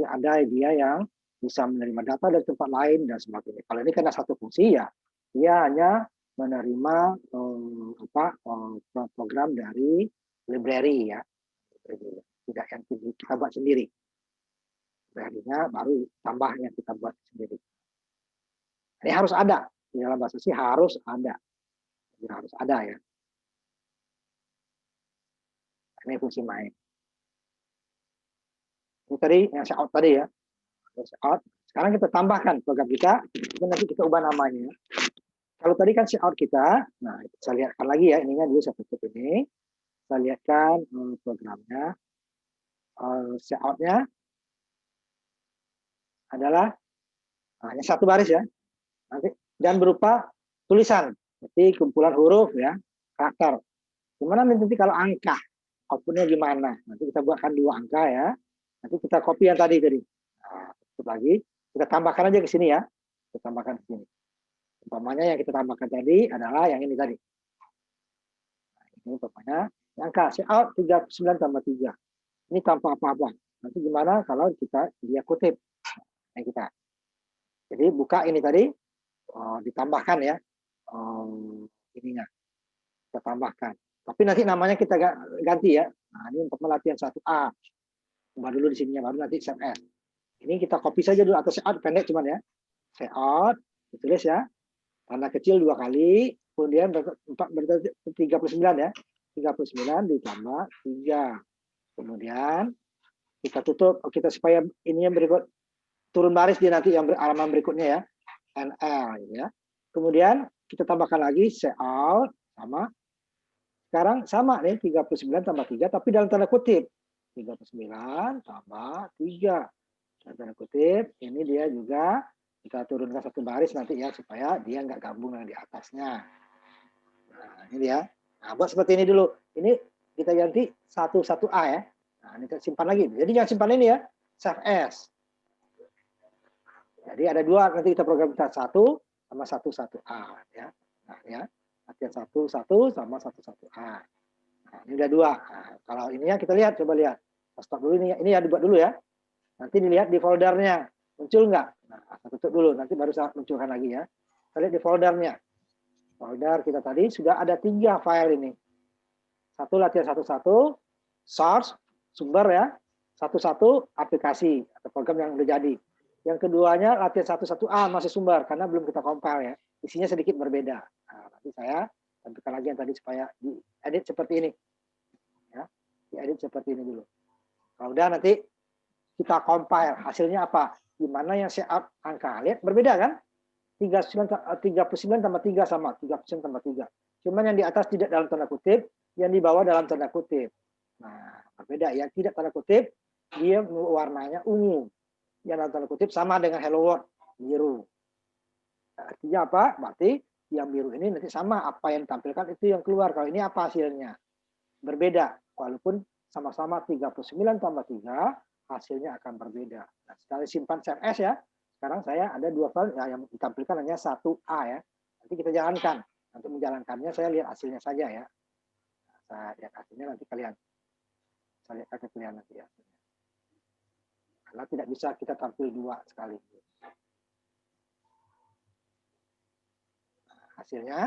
ada dia yang bisa menerima data dari tempat lain dan sebagainya. Kalau ini karena satu fungsi ya, dia hanya menerima program dari library ya, tidak yang kita buat sendiri. Library-nya baru tambah yang kita buat sendiri. Ini harus ada di dalam bahasa C, harus ada, jadi harus ada ya. Ini fungsi main. Ini tadi yang saya out tadi ya. Out. Sekarang kita tambahkan program kita, nanti kita ubah namanya. Kalau tadi kan out kita, nah saya lihatkan lagi ya, ininya dulu saya tutup ini. Saya lihatkan programnya. Out-nya adalah hanya satu baris ya. Nanti dan berupa tulisan, seperti kumpulan huruf ya, karakter. Gimana nanti kalau angka, outputnya gimana? Nanti kita buatkan 2 angka ya. Nanti kita copy yang tadi. Nah, lagi kita tambahkan aja ke sini ya, kita tambahkan ke sini. Umpamanya yang kita tambahkan tadi adalah yang ini tadi. Nah, ini umpamanya angka out 39 tambah 3. Ini tanpa apa-apa. Nanti gimana kalau dia kutip? Nah, kita. Jadi buka ini tadi, ditambahkan ya, ininya kita tambahkan. Tapi nanti namanya kita ganti ya. Nah, ini untuk latihan 1A. Ubah dulu di sininya, baru nanti set S. Ini kita copy saja dulu atau out pendek cuman ya. Out, ditulis ya. Tanda kecil 2 kali, kemudian 39 ya. 39 ditambah 3. Kemudian kita tutup, kita supaya ini yang berikut turun baris dia nanti yang halaman berikutnya ya. NL ya. Kemudian kita tambahkan lagi out sama sekarang sama nih 39 tambah 3 tapi dalam tanda kutip. 39 tambah 3. Tanda kutip, ini dia juga kita turunkan satu baris nanti ya supaya dia nggak gabung yang di atasnya. Nah, ini dia. Nah, buat seperti ini dulu. Ini kita ganti 11A ya. Nah, ini kita simpan lagi. Jadi jangan simpan ini ya. Save as. Jadi ada 2 nanti kita program kita 1 sama 11A ya. Nah, ya. Latihan 1 sama 11A. Nah, ini udah 2. Nah, kalau ini ya kita lihat, coba lihat. Stop dulu ini ya dibuat dulu ya. Nanti dilihat di foldernya, muncul nggak? Nah, tutup dulu, nanti baru saya munculkan lagi ya. Kita lihat di foldernya. Folder kita tadi sudah ada 3 file ini. 1 latihan 11, source, sumber ya. 11 aplikasi atau program yang udah jadi. Yang keduanya latihan 11A masih sumber karena belum kita compile ya. Isinya sedikit berbeda. Nah, nanti saya tampilkan lagi yang tadi supaya diedit seperti ini. Ya, diedit seperti ini dulu. Kalau udah nanti kita compile hasilnya apa? Gimana yang saya angka? Lihat berbeda kan? 39 tambah 3 sama 39 tambah 3. Cuman yang di atas tidak dalam tanda kutip, yang di bawah dalam tanda kutip. Nah, berbeda. Yang tidak tanda kutip, dia warnanya ungu. Yang dalam tanda kutip sama dengan hello world, biru. Artinya apa? Berarti yang biru ini nanti sama apa yang tampilkan itu yang keluar. Kalau ini apa hasilnya? Berbeda. Walaupun sama-sama 39 tambah 3, hasilnya akan berbeda. Nah, sekali simpan save as ya. Sekarang saya ada 2 file ya, yang ditampilkan hanya 1A ya. Nanti kita jalankan. Untuk menjalankannya saya lihat hasilnya saja ya. Nah, saya lihat hasilnya nanti kalian. Saya lihat kalian nanti ya. Karena tidak bisa kita tampil 2 sekali. Nah, hasilnya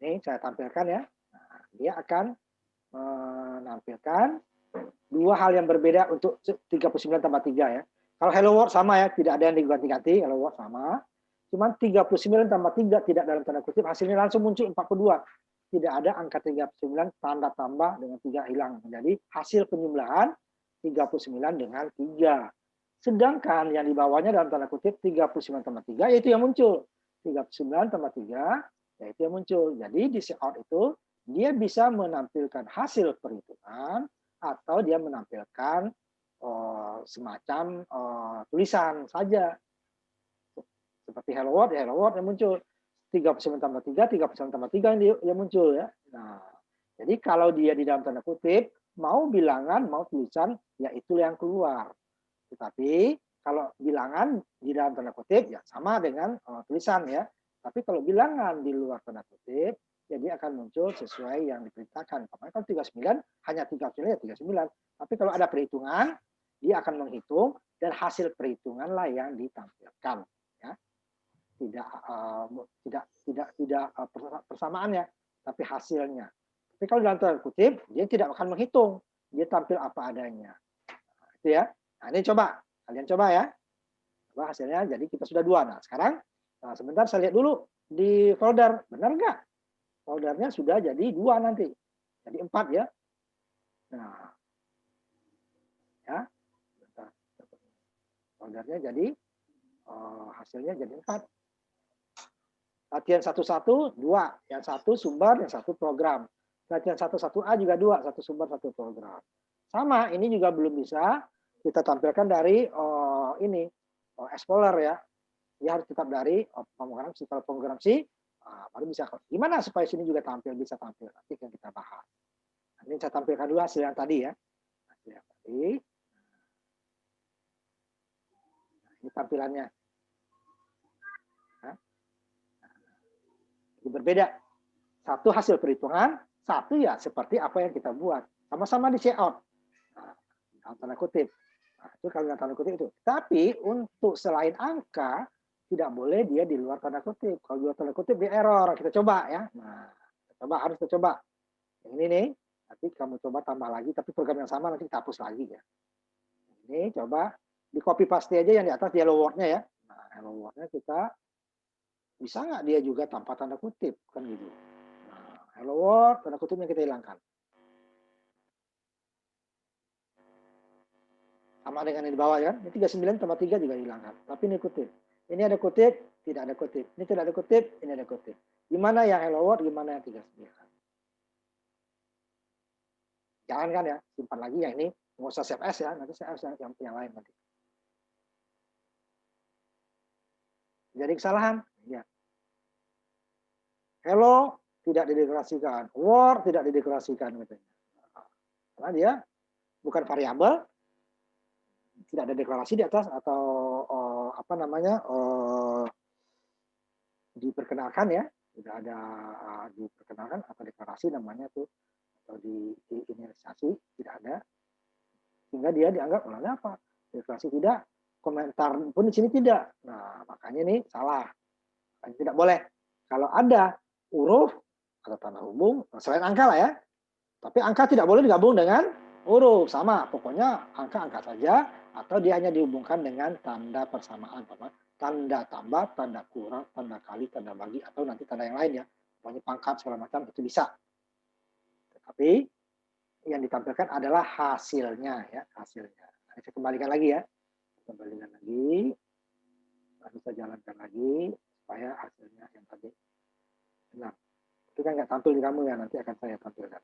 ini saya tampilkan ya. Nah, dia akan menampilkan 2 hal yang berbeda untuk 39 tambah 3 ya. Kalau hello world sama ya, tidak ada yang diganti-ganti, hello world sama. Cuman 39 tambah 3 tidak dalam tanda kutip, hasilnya langsung muncul 42. Tidak ada angka 39 tanda tambah dengan 3 hilang. Jadi hasil penyembelahan 39 dengan 3. Sedangkan yang di bawahnya dalam tanda kutip 39 tambah 3 yaitu yang muncul. 39 tambah 3 yaitu yang muncul. Jadi di out itu dia bisa menampilkan hasil perhitungan atau dia menampilkan semacam tulisan saja. Seperti hello world yang muncul. 39 tambah 3, 39 tambah 3 yang muncul ya. Nah, jadi kalau dia di dalam tanda kutip, mau bilangan, mau tulisan, ya itu yang keluar. Tetapi kalau bilangan di dalam tanda kutip, ya sama dengan tulisan ya. Tapi kalau bilangan di luar tanda kutip, jadi akan muncul sesuai yang diperintahkan. Kalau 39, hanya 39 ya 39. Tapi kalau ada perhitungan, dia akan menghitung dan hasil perhitunganlah yang ditampilkan. Ya. Tidak persamaannya, tapi hasilnya. Tapi kalau dalam tanda kutip, dia tidak akan menghitung, dia tampil apa adanya. Nah, itu ya. Nah, ini coba, kalian coba ya. Coba hasilnya, jadi kita sudah 2. Nah, sekarang sebentar saya lihat dulu di folder, benar nggak? Foldernya sudah jadi 2 nanti, jadi 4 ya. Nah, ya, foldernya jadi hasilnya jadi 4. Latihan 1-1, 2. Yang satu sumber, yang satu program. Latihan 1-1A juga 2. Satu sumber, satu program. Sama, ini juga belum bisa kita tampilkan dari Explorer ya. Dia harus tetap dari pemrograman C. Kalau pemrograman C, baru bisa. Gimana supaya sini juga bisa tampil? Nanti yang kita bahas. Ini saya tampilkan dulu hasil yang tadi ya. Hasil yang tadi. Nah, ini tampilannya. Berbeda. Satu hasil perhitungan, satu ya seperti apa yang kita buat. Sama-sama di checkout. Nah, tanda kutip. Nah, itu kalau tanda kutip itu. Tapi untuk selain angka, tidak boleh dia di luar tanda kutip. Kalau di luar tanda kutip dia error. Kita coba ya. Nah, harus kita coba. Yang ini nih, nanti kamu coba tambah lagi, tapi program yang sama nanti kita hapus lagi ya. Ini coba di copy paste aja yang di atas di hello world-nya ya. Nah, hello world-nya kita bisa nggak dia juga tanpa tanda kutip kan gitu. Nah, hello world tanda kutipnya kita hilangkan. Sama dengan yang di bawah kan. Ini 39 tambah 3 juga hilangkan. Tapi ini kutip. Ini ada kutip, tidak ada kutip. Ini tidak ada kutip, ini ada kutip. Gimana yang hello world, gimana yang 39? Jangan kan ya, simpan lagi yang ini. Nggak usah save as ya, nanti save as yang lain nanti. Jadi kesalahan, ya. Hello tidak dideklarasikan, war tidak dideklarasikan katanya. Karena dia bukan variabel, tidak ada deklarasi di atas atau diperkenalkan ya, tidak ada diperkenalkan atau deklarasi namanya tuh atau diinisiasi tidak ada, sehingga dia dianggap oleh apa? Deklarasi tidak, komentar pun di sini tidak. Nah makanya ini salah, tidak boleh. Kalau ada huruf atau tanda hubung selain angka lah ya, tapi angka tidak boleh digabung dengan huruf, sama pokoknya angka-angka saja, atau dia hanya dihubungkan dengan tanda persamaan, tanda tambah, tanda kurang, tanda kali, tanda bagi, atau nanti tanda yang lain ya, pokoknya pangkat segala macam itu bisa. Tetapi yang ditampilkan adalah hasilnya ya, hasilnya. Nah, saya kembalikan lagi ya, kembalikan lagi, bisa jalankan lagi supaya hasilnya yang tadi. Nah, itu kan nggak tampil di kamu ya, nanti akan saya tampilkan.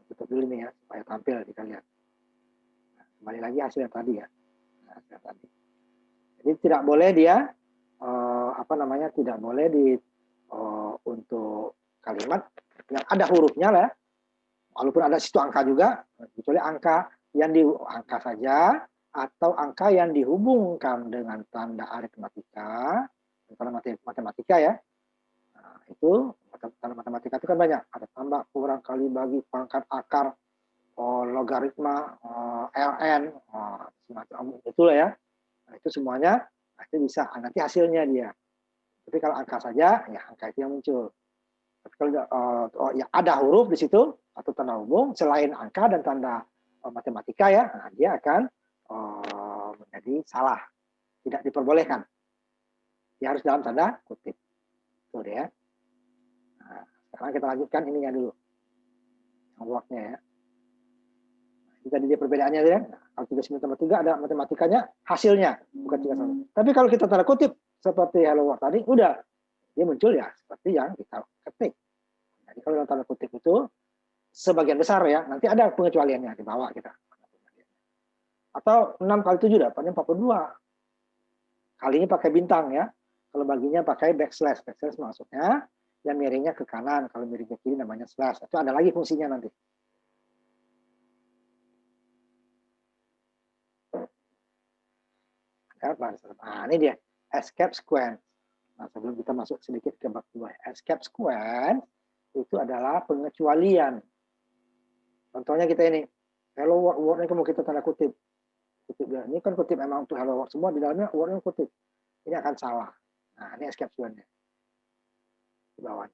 Tutup dulu nih ya, supaya tampil di kalian. Nah, kembali lagi hasil yang tadi ya. Nah, hasil yang tadi. Jadi tidak boleh dia, tidak boleh untuk kalimat yang ada hurufnya lah, walaupun ada situ angka juga, kecuali angka yang angka saja, atau angka yang dihubungkan dengan tanda aritmatika, tanda matematika ya. Nah, itu tanda matematika itu kan banyak, ada tambah, kurang, kali, bagi, pangkat, akar, logaritma, ln, semacam itulah ya. Nah, itu semuanya itu bisa, nanti hasilnya dia. Tapi kalau angka saja, ya angka itu yang muncul. Tapi kalau ya ada huruf di situ atau tanda hubung selain angka dan tanda matematika ya, nah, dia akan menjadi salah, tidak diperbolehkan. Dia harus dalam tanda kutip. Tuh ya. Nah, sekarang kita lanjutkan ininya dulu, yang worknya ya. Nah, tadi dia perbedaannya ya. Nah, kalau 39 tambah 3 ada matematikanya, hasilnya bukan 31. Tapi kalau kita tanda kutip seperti hello world tadi, udah dia muncul ya seperti yang kita ketik. Jadi kalau dalam tanda kutip itu sebagian besar ya, nanti ada pengecualiannya di bawah kita. Atau 6 kali 7 dapatnya 42. Kali ini pakai bintang ya. Kalau baginya pakai backslash. Backslash maksudnya yang miringnya ke kanan. Kalau miring ke kiri namanya slash. Itu ada lagi fungsinya nanti. Nah, ini dia. Escape sequence. Nah, sebelum kita masuk sedikit ke bab 2. Escape sequence itu adalah pengecualian. Contohnya kita ini. Hello world, word ini mau kita tanda kutip. Ini kan kutip memang untuk hello world semua. Di dalamnya wordnya kutip. Ini akan salah. Nah, ini escape sequence-nya. Di bawah.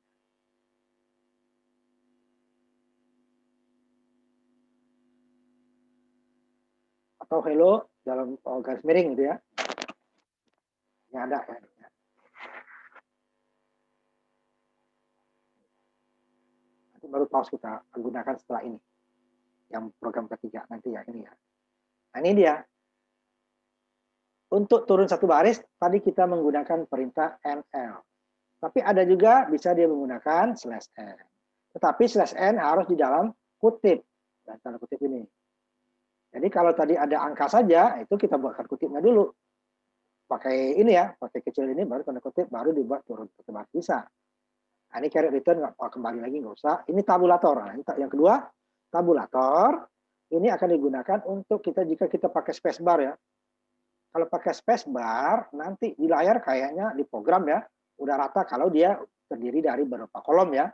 Atau hello dalam garis miring gitu ya. Ini ada ya. Nanti baru pause kita gunakan setelah ini. Yang program ketiga nanti ya ini ya. Nah, ini dia. Untuk turun satu baris, tadi kita menggunakan perintah NL. Tapi ada juga bisa dia menggunakan /n. Tetapi /n harus di dalam kutip. Dan tanda kutip ini. Jadi kalau tadi ada angka saja, itu kita buatkan kutipnya dulu. Pakai ini ya, pakai kecil ini, baru tanda kutip, baru dibuat turun satu baris. Bisa. Nah, ini carry return, nggak kembali lagi, nggak usah. Ini tabulator. Nah, ini yang kedua, tabulator. Ini akan digunakan untuk kita jika kita pakai spacebar ya. Kalau pakai spacebar, nanti di layar kayaknya di program ya, udah rata kalau dia terdiri dari beberapa kolom ya.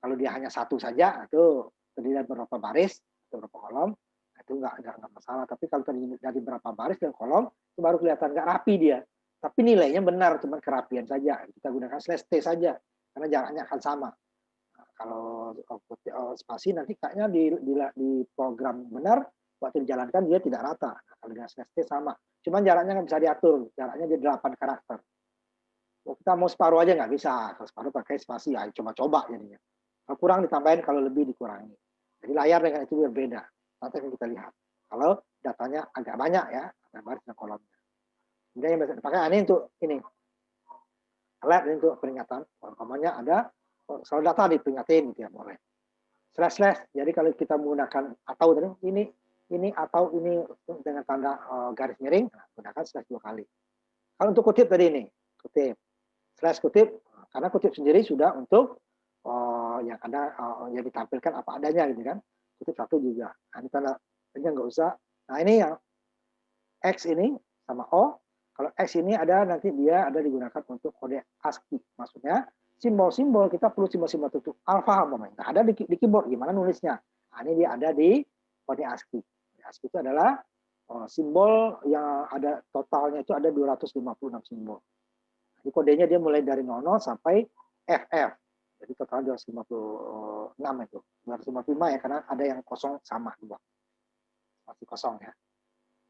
Kalau dia hanya satu saja, itu terdiri dari beberapa baris, beberapa kolom, itu nggak masalah. Tapi kalau terdiri dari beberapa baris dan kolom, itu baru kelihatan nggak rapi dia. Tapi nilainya benar, cuma kerapian saja. Kita gunakan /t saja, karena jaraknya akan sama. Nah, kalau spasi nanti kayaknya di program benar, waktu dijalankan dia tidak rata. Nah, kalau dengan /t sama. Cuman jaraknya nggak bisa diatur, jaraknya di 8 karakter. Kita mau separuh aja nggak bisa, kalau separuh pakai spasi, ya coba-coba jadinya. Kalau kurang ditambahin, kalau lebih dikurangi. Jadi layar dengan itu berbeda. Nanti akan kita lihat. Kalau datanya agak banyak ya, ada baris dan kolomnya. Kemudian yang bisa dipakai ini untuk ini. Alert ini untuk peringatan. Umpamanya ada, kalau data diperingatin gitu ya, boleh. // jadi kalau kita menggunakan atau tadi ini atau ini dengan tanda garis miring, gunakan / 2 kali. Kalau untuk kutip tadi ini, kutip /kutip, karena kutip sendiri sudah untuk yang ada yang ditampilkan apa adanya gitu kan. Kutip satu juga. Nah, ini tanda nggak usah. Nah, ini yang X ini sama O. Kalau X ini ada nanti dia ada digunakan untuk kode ASCII. Maksudnya simbol-simbol kita perlu simbol-simbol tertentu. Alfa umpamanya. Nah, ada di keyboard gimana nulisnya. Nah, ini dia ada di kode ASCII. ASCII itu adalah simbol yang ada totalnya itu ada 256 simbol. Jadi kodenya dia mulai dari 00 sampai FF. Jadi total 256 itu. 255 ya karena ada yang kosong sama juga. Masih kosong ya.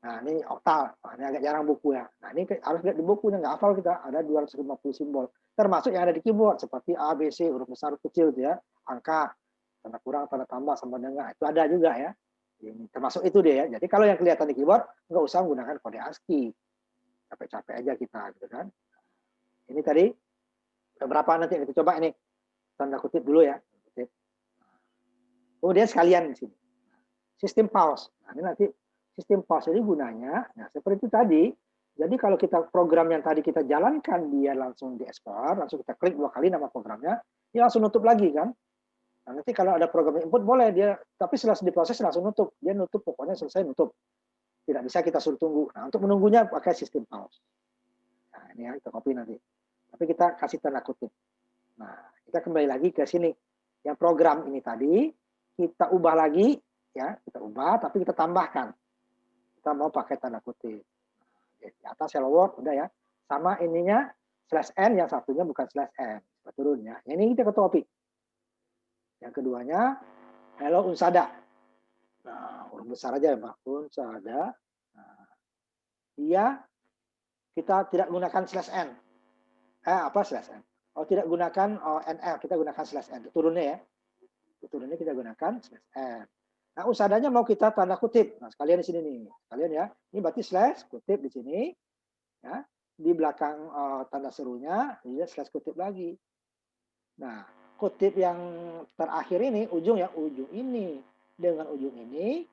Nah, ini oktal. Nah, ini agak jarang buku ya. Nah, ini harus lihat di bukunya, nggak hafal kita. Ada 250 simbol. Termasuk yang ada di keyboard, seperti A, B, C, huruf besar, huruf kecil, gitu ya. Angka, tanda kurang, tanda tambah, sama dengan. Itu ada juga ya. Ini termasuk itu dia ya. Jadi kalau yang kelihatan di keyboard, nggak usah menggunakan kode ASCII. Capek-capek aja kita, gitu kan. Ini tadi, beberapa nanti kita coba ini. Tanda kutip dulu ya. Kemudian sekalian di sini. Sistem pause. Nah, ini nanti sistem pause ini gunanya, nah seperti itu tadi. Jadi kalau kita program yang tadi kita jalankan, dia langsung diekspor, langsung kita klik 2 kali nama programnya, dia langsung nutup lagi kan. Nah, nanti kalau ada program input boleh dia, tapi setelah diproses langsung nutup. Dia nutup pokoknya selesai nutup. Tidak bisa kita suruh tunggu. Nah, untuk menunggunya pakai sistem pause. Nah, ini ya kita copy nanti. Tapi kita kasih tanda kutip. Nah, kita kembali lagi ke sini. Yang program ini tadi kita ubah lagi ya, kita ubah tapi kita tambahkan. Kita mau pakai tanda kutip. Di atas hello world udah ya. Sama ininya /n, yang satunya bukan /n. Kita turun ya. Ini kita copy. Yang keduanya hello unsada. Nah, huruf besar aja ya, Pak. Unsada. Nah, dia kita tidak gunakan /n. Apa /n? Oh, tidak gunakan nl, kita gunakan /n. Turunnya ya. Turunnya kita gunakan /n. Nah, usadanya mau kita tanda kutip. Nah, sekalian di sini nih. Sekalian ya. Ini berarti / kutip di sini. Ya. Di belakang tanda serunya, dia / kutip lagi. Nah, kutip yang terakhir ini, ujung ya, ujung ini. Dengan ujung ini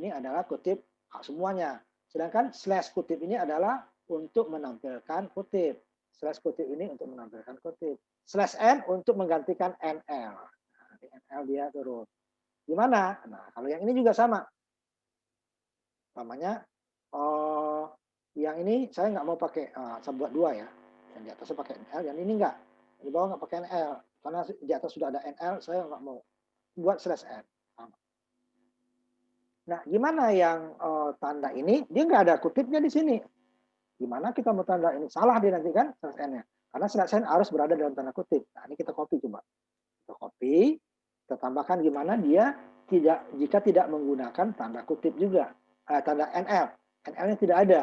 adalah kutip semuanya. Sedangkan / kutip ini adalah untuk menampilkan kutip. Slash kutip ini untuk menampilkan kutip. Slash n untuk menggantikan NL. Nah, di NL dia turun. Gimana? Nah, kalau yang ini juga sama. Namanya, yang ini saya nggak mau pakai, saya buat 2 ya. Yang di atasnya pakai NL, yang ini enggak. Di bawah nggak pakai NL. Karena di atas sudah ada NL, saya nggak mau. Buat slash n. Nah, gimana yang tanda ini? Dia nggak ada kutipnya di sini. Gimana kita mau tanda ini? Salah dia nanti kan slash n-nya. Karena slash n harus berada dalam tanda kutip. Nah, ini kita copy coba. Kita copy, kita tambahkan gimana dia jika tidak menggunakan tanda kutip juga. Tanda NL. NL-nya tidak ada.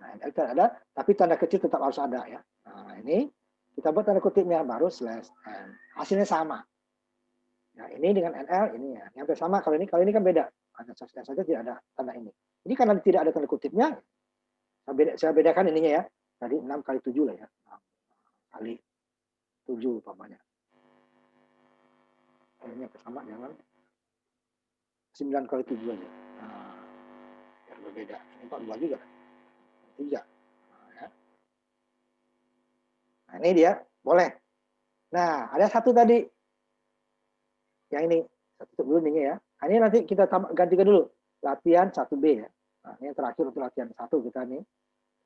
Nah, NL tidak ada, tapi tanda kecil tetap harus ada ya. Nah, ini kita buat tanda kutipnya baru slash n. Hasilnya sama. Nah, ini dengan NL, ini ya. Yang sama kalau ini kan beda. Hanya slash n saja tidak ada tanda ini. Ini karena tidak ada tanda kutipnya, saya bedakan ininya ya. Tadi 6 kali 7 lah ya. 6 kali 7 umpamanya. Ini sama jangan 9 kali 7 aja. Nah, biar berbeda. Ini 42 juga. 3. Nah, ya. Nah, ini dia. Boleh. Nah, ada satu tadi. Yang ini. Tutup dulu ini ya. Nah, ini nanti kita gantikan dulu. Latihan 1B ya. Nah, ini yang terakhir untuk latihan 1 kita nih.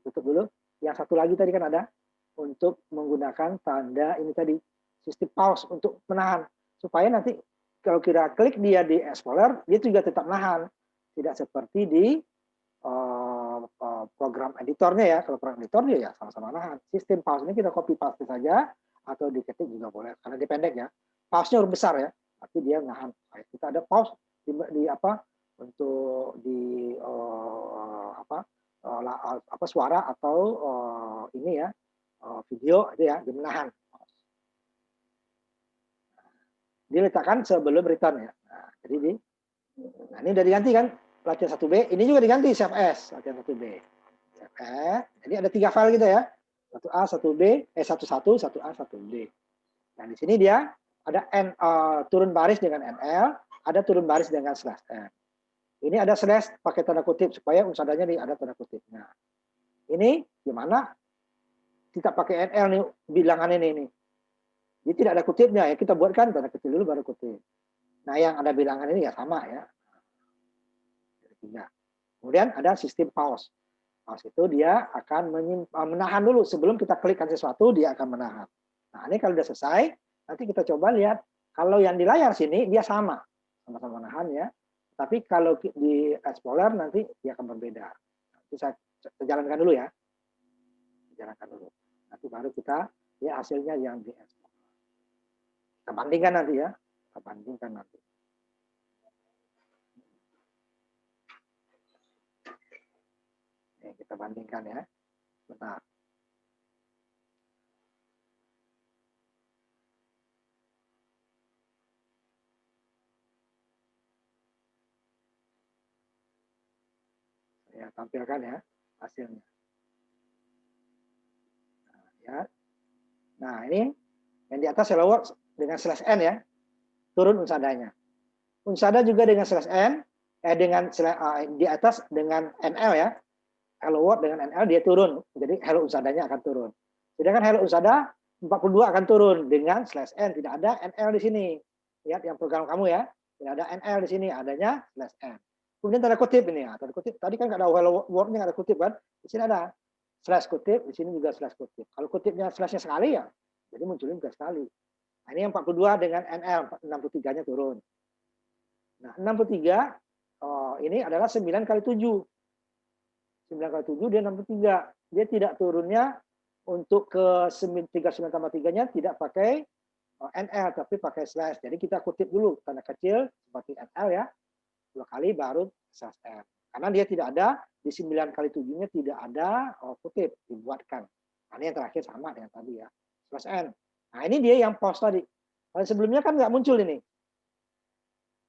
Tutup dulu. Yang satu lagi tadi kan ada untuk menggunakan tanda ini tadi sistem pause untuk menahan supaya nanti kalau kita klik dia di Explorer dia juga tetap menahan, tidak seperti di program editornya ya. Kalau program editor dia ya sama-sama nahan. Sistem pause ini kita copy paste saja atau diketik juga boleh karena dia pendek ya. Pause-nya harus besar ya, tapi dia nahan. Kita ada pause di apa untuk di suara atau ini ya video itu ya, dia menahan. Diletakkan sebelum return ya. Nah, jadi ini udah diganti kan latihan 1B, ini juga diganti save as latihan 1B. Save as. Jadi ada 3 file gitu ya. 1A, 1B, 11, 1A, 1B. Nah, di sini dia ada turun baris dengan NL, ada turun baris dengan slash n. Ini ada slash pakai tanda kutip supaya unsadanya ada tanda kutipnya. Ini gimana? Kita pakai NL nih bilangan ini. Jadi tidak ada kutipnya ya, kita buatkan tanda kecil dulu baru kutip. Nah, yang ada bilangan ini ya sama ya. Kemudian ada sistem pause. Pause itu dia akan menahan dulu sebelum kita klikkan sesuatu, dia akan menahan. Nah, ini kalau sudah selesai, nanti kita coba lihat kalau yang di layar sini dia sama menahan ya. Tapi kalau di Explorer nanti dia akan berbeda. Nanti saya jalankan dulu ya. Jalankan dulu. Nanti baru kita ya hasilnya yang di Explorer. Kita bandingkan nanti ya. Kita bandingkan nanti. Kita bandingkan ya. Bentar. Saya tampilkan ya hasilnya. Nah, ya. Nah, ini yang di atas Hello World dengan slash n ya. Turun unsadanya. Unsada juga dengan slash n, dengan di atas dengan NL ya. Hello World dengan NL dia turun. Jadi hello unsadanya akan turun. Sedangkan hello unsada 42 akan turun dengan slash n. Tidak ada NL di sini. Lihat yang program kamu ya. Tidak ada NL di sini, adanya slash n. Kemudian tanda kutip ini ya. Tanda kutip tadi kan nggak ada hello world-nya, nggak ada kutip kan. Di sini ada slash kutip, di sini juga slash kutip. Kalau kutipnya slashnya sekali ya, jadi munculin juga sekali. Nah, ini yang 42 dengan NL, 63-nya turun. Nah, 63 ini adalah 9 kali 7. 9 kali 7 dia 63. Dia tidak turunnya untuk ke 39 tambah 3-nya tidak pakai NL, tapi pakai slash. Jadi kita kutip dulu tanda kecil seperti NL ya. 2 kali baru slash n. Karena dia tidak ada, di 9 kali 7-nya tidak ada kutip, dibuatkan. Nah, ini yang terakhir sama dengan tadi ya. Slash n. Nah, ini dia yang pause tadi. Kalau sebelumnya kan nggak muncul ini.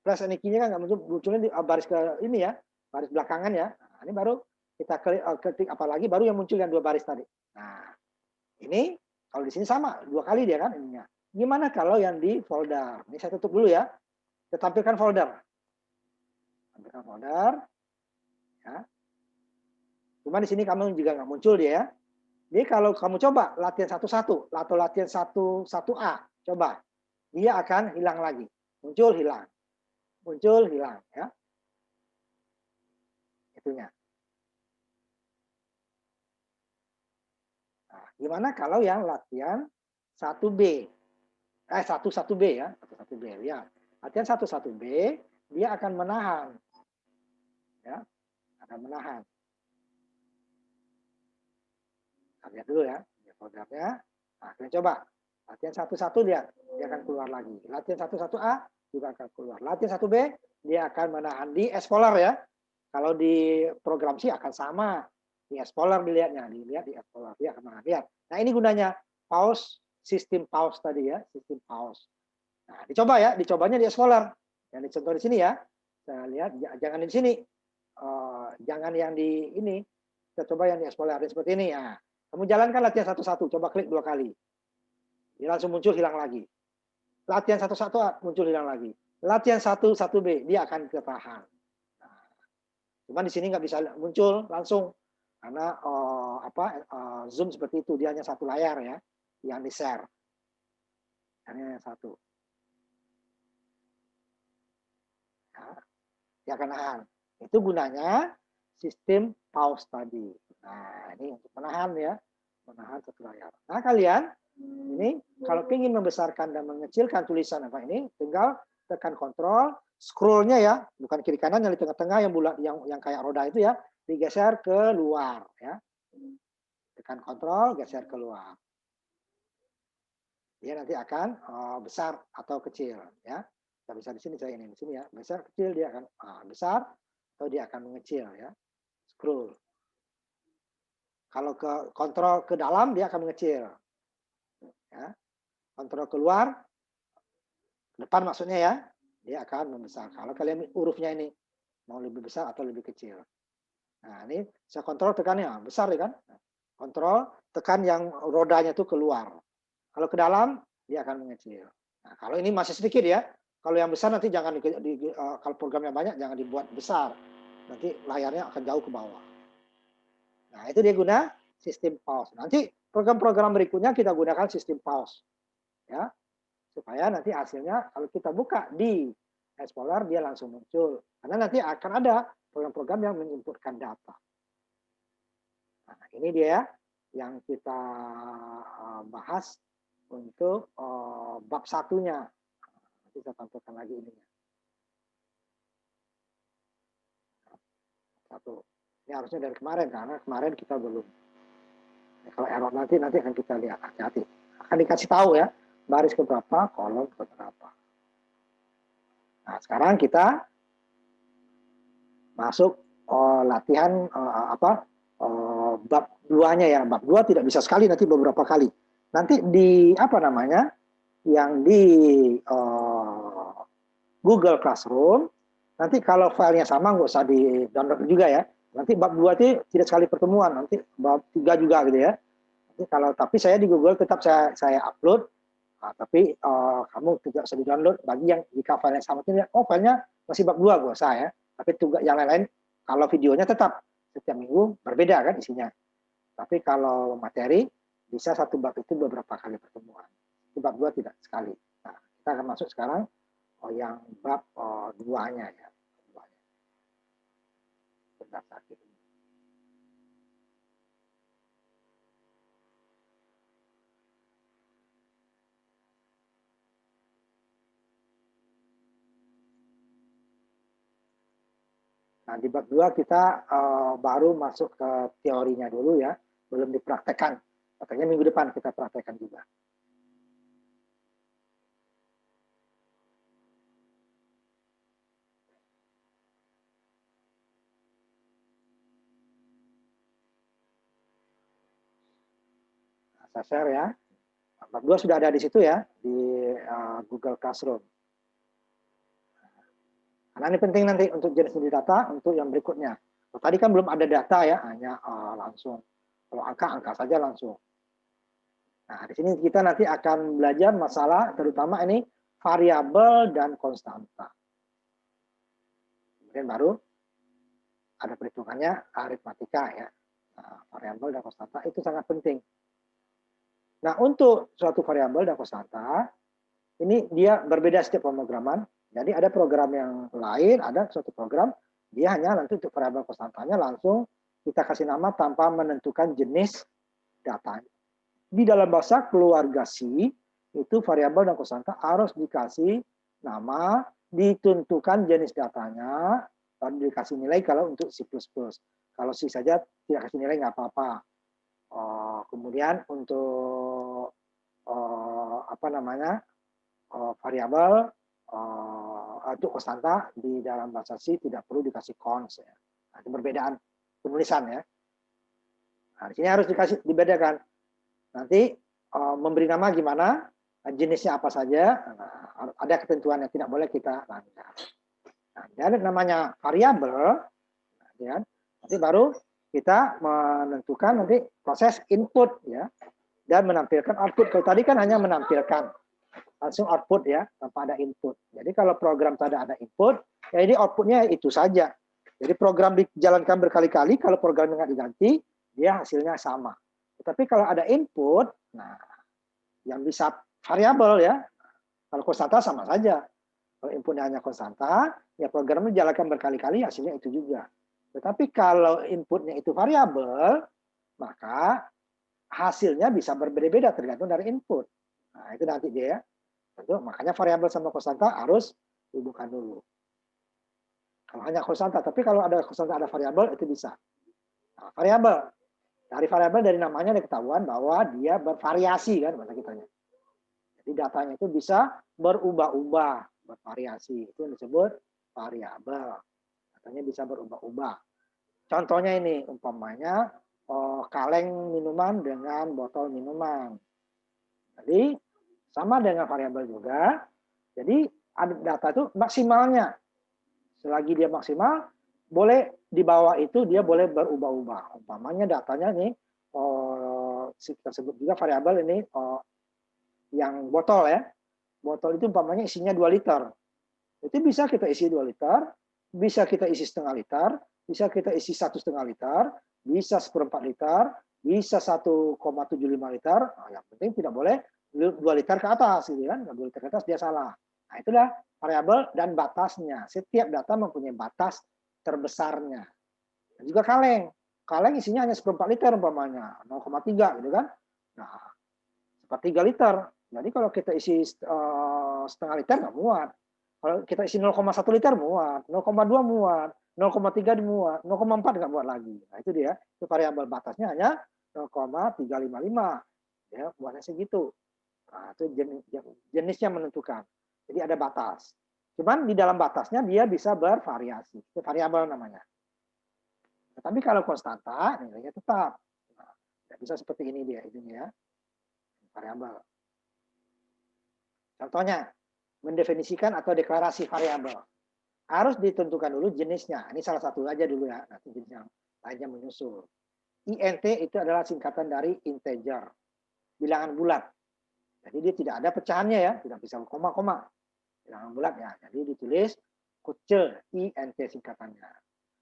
Slash n key-nya kan nggak muncul, munculnya di baris ke ini ya, baris belakangan ya. Nah, ini baru kita ketik apalagi baru yang muncul yang 2 baris tadi. Nah, ini kalau di sini sama 2 kali dia kan ininya. Gimana kalau yang di folder? Ini saya tutup dulu ya. Kita tampilkan folder. Tampilkan folder. Ya. Cuma di sini kamu juga nggak muncul dia ya. Jadi kalau kamu coba latihan 1-1 atau latihan 1-1A, coba. Dia akan hilang lagi. Muncul, hilang. Muncul, hilang. Ya. Itunya. Nah, gimana kalau yang latihan 1B? 1-1B ya. 1-1B. Lihat. Latihan 1-1B, dia akan menahan. Ya. Akan menahan. Lihat dulu ya. Programnya. Nah, kita coba. Latihan 1-1 dia akan keluar lagi. Latihan 1-1A juga akan keluar. Latihan 1B dia akan menahan di Explorer ya. Kalau di program C akan sama. Di Explorer dilihat di Explorer dia akan menahan. Lihat. Nah, ini gunanya pause, sistem pause tadi ya, sistem pause. Nah, dicoba ya, dicobanya di Explorer. Yang dicontoh di sini ya. Saya lihat jangan di sini. Jangan yang di ini. Kita coba yang di Explorer seperti ini ya. Kamu jalankan latihan 1-1, coba klik 2 kali. Dia langsung muncul, hilang lagi. Latihan 1-1A muncul, hilang lagi. Latihan 1-1B dia akan ketahan. Nah, cuma di sini nggak bisa muncul langsung karena Zoom seperti itu, dia hanya satu layar ya yang di share. Hanya satu. Nah, dia akan nahan. Itu gunanya sistem pause tadi. Nah, ini untuk menahan ya, menahan satu layar. Nah, kalian ini kalau ingin membesarkan dan mengecilkan tulisan apa ini, tinggal tekan kontrol, scrollnya ya, bukan kiri kanan, yang di tengah-tengah yang bulat, yang kayak roda itu ya, digeser ke luar ya. Tekan kontrol, geser keluar. Dia nanti akan besar atau kecil ya. Kita bisa di sini, saya ini di sini ya, besar kecil dia akan besar atau dia akan mengecil ya. Scroll. Kalau ke kontrol ke dalam dia akan mengecil. Ya. Kontrol keluar, depan maksudnya ya, dia akan membesar. Kalau kalian hurufnya ini mau lebih besar atau lebih kecil. Nah, ini saya kontrol tekannya besar ya kan. Kontrol tekan yang rodanya itu keluar. Kalau ke dalam dia akan mengecil. Nah, kalau ini masih sedikit ya. Kalau yang besar nanti jangan kalau programnya banyak jangan dibuat besar. Nanti layarnya akan jauh ke bawah. Nah, itu dia guna sistem pause. Nanti program-program berikutnya kita gunakan sistem pause. Ya. Supaya nanti hasilnya kalau kita buka di Explorer dia langsung muncul. Karena nanti akan ada program-program yang menginputkan data. Nah, ini dia yang kita bahas untuk bab satunya. Nanti saya tampilkan lagi ini. Satu. Ini harusnya dari kemarin, karena kemarin kita belum. Kalau error nanti akan kita lihat, hati-hati. Akan dikasih tahu ya, baris keberapa, kolom keberapa. Nah, sekarang kita masuk latihan bab 2-nya ya. Bab 2 tidak bisa sekali, nanti beberapa kali. Nanti di yang di Google Classroom, nanti kalau filenya sama nggak usah di-download juga ya. Nanti bab 2 itu tidak sekali pertemuan, nanti bab 3 juga gitu ya. Nanti tapi saya di Google tetap saya upload, tapi kamu tidak usah di-download bagi yang jika filenya sama itu ya, filenya masih bab 2 nggak usah ya. Tapi tugas yang lain-lain kalau videonya tetap setiap minggu berbeda kan isinya. Tapi kalau materi bisa satu bab itu beberapa kali pertemuan. Di bab 2 tidak sekali. Nah, kita akan masuk sekarang yang bab 2-nya ya. Bentar sakit. Nah, di bab 2 kita baru masuk ke teorinya dulu ya, belum dipraktekkan. Makanya minggu depan kita praktekkan juga. Nah, saya share ya. Bab 2 sudah ada di situ ya, di Google Classroom. Karena ini penting nanti untuk jenis data, untuk yang berikutnya. Tadi kan belum ada data ya, hanya langsung. Kalau angka saja langsung. Nah, di sini kita nanti akan belajar masalah terutama ini variabel dan konstanta. Kemudian baru ada perhitungannya aritmatika ya. Nah, variabel dan konstanta itu sangat penting. Nah, untuk suatu variabel dan konstanta, ini dia berbeda setiap pemrograman. Jadi ada program yang lain, ada suatu program, dia hanya nanti untuk variabel konstantanya langsung kita kasih nama tanpa menentukan jenis data. Di dalam bahasa keluarga C, itu variabel dan konstanta harus dikasih nama, ditentukan jenis datanya, lalu dikasih nilai kalau untuk C++. Kalau C saja tidak kasih nilai nggak apa-apa. Kemudian untuk apa namanya variabel untuk konstanta di dalam bahasa C tidak perlu dikasih cons ya. Nah, itu perbedaan penulisan ya. Nah, di sini harus dibedakan. Nanti memberi nama gimana, jenisnya apa saja, nah, ada ketentuan yang tidak boleh kita langgar. Nah, dan namanya variabel, ya, nanti baru kita menentukan nanti proses input ya, dan menampilkan output. Kalau tadi kan hanya menampilkan, langsung output ya, tanpa ada input. Jadi kalau program tidak ada input, ya ini outputnya itu saja. Jadi program dijalankan berkali-kali, kalau programnya nggak diganti, dia hasilnya sama. Tapi kalau ada input, nah yang bisa variabel ya, kalau konstanta sama saja. Kalau inputnya hanya konstanta, ya programnya dijalankan berkali-kali, hasilnya itu juga. Tetapi kalau inputnya itu variabel, maka hasilnya bisa berbeda-beda tergantung dari input. Nah, itu nanti dia ya. Tentu, makanya variabel sama konstanta harus hubungkan dulu. Kalau hanya konstanta, tapi kalau ada konstanta ada variabel itu bisa. Nah, variabel dari variabel dari namanya diketahuan bahwa dia bervariasi kan bahasa kitanya. Jadi datanya itu bisa berubah-ubah, bervariasi. Itu yang disebut variabel. Datanya bisa berubah-ubah. Contohnya ini umpamanya kaleng minuman dengan botol minuman. Jadi sama dengan variabel juga. Jadi ada data itu maksimalnya. Selagi dia maksimal, boleh di bawah itu dia boleh berubah-ubah. Umpamanya datanya nih, kita sebut juga variabel ini yang botol ya. Botol itu umpamanya isinya 2 liter. Itu bisa kita isi 2 liter, bisa kita isi setengah liter, bisa kita isi 1,5 liter, bisa 1/4 liter, bisa 1,75 liter. Nah, yang penting tidak boleh 2 liter ke atas, gitu kan? 2 liter ke atas dia salah. Nah, itulah variabel dan batasnya. Setiap data mempunyai batas terbesarnya. Dan juga kaleng. Kaleng isinya hanya 1/4 liter umpamanya, 0,3 gitu kan. Nah, 1/3 liter. Jadi kalau kita isi setengah liter nggak muat. Kalau kita isi 0,1 liter muat, 0,2 muat, 0,3 muat, 0,4 nggak muat lagi. Nah, itu dia. Itu variabel batasnya hanya 0,355. Ya, muatnya segitu. Nah, itu jenisnya menentukan. Jadi ada batas. Cuman di dalam batasnya dia bisa bervariasi. Itu variabel namanya. Tapi kalau konstanta nilainya tetap. Nah, tidak bisa seperti ini dia ini ya. Variabel. Contohnya mendefinisikan atau deklarasi variabel. Harus ditentukan dulu jenisnya. Ini salah satu aja dulu ya. Nanti jenis yang lainnya menyusul. INT itu adalah singkatan dari integer. Bilangan bulat. Jadi dia tidak ada pecahannya ya. Tidak bisa koma-koma. Bilangan bulat ya. Jadi ditulis kecil INT singkatannya.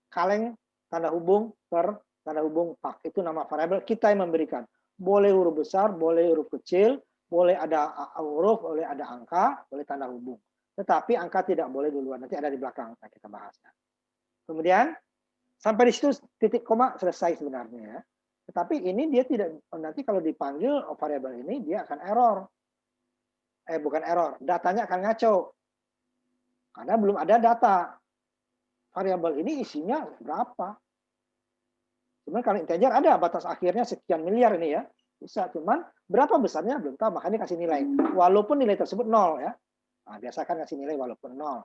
Kaleng tanda hubung per tanda hubung pak. Itu nama variabel kita yang memberikan. Boleh huruf besar, boleh huruf kecil, boleh ada huruf, boleh ada angka, boleh tanda hubung. Tetapi angka tidak boleh duluan. Nanti ada di belakang. Nah, kita bahas. Kemudian sampai di situ titik koma selesai sebenarnya ya. Tetapi ini dia tidak, nanti kalau dipanggil variabel ini dia akan error. Bukan error, datanya akan ngaco. Karena belum ada data. Variabel ini isinya berapa? Cuman kalau integer ada batas akhirnya sekian miliar ini ya. Bisa, cuman berapa besarnya belum tahu, makanya kasih nilai. Walaupun nilai tersebut 0 ya. Nah, biasakan kasih nilai walaupun 0.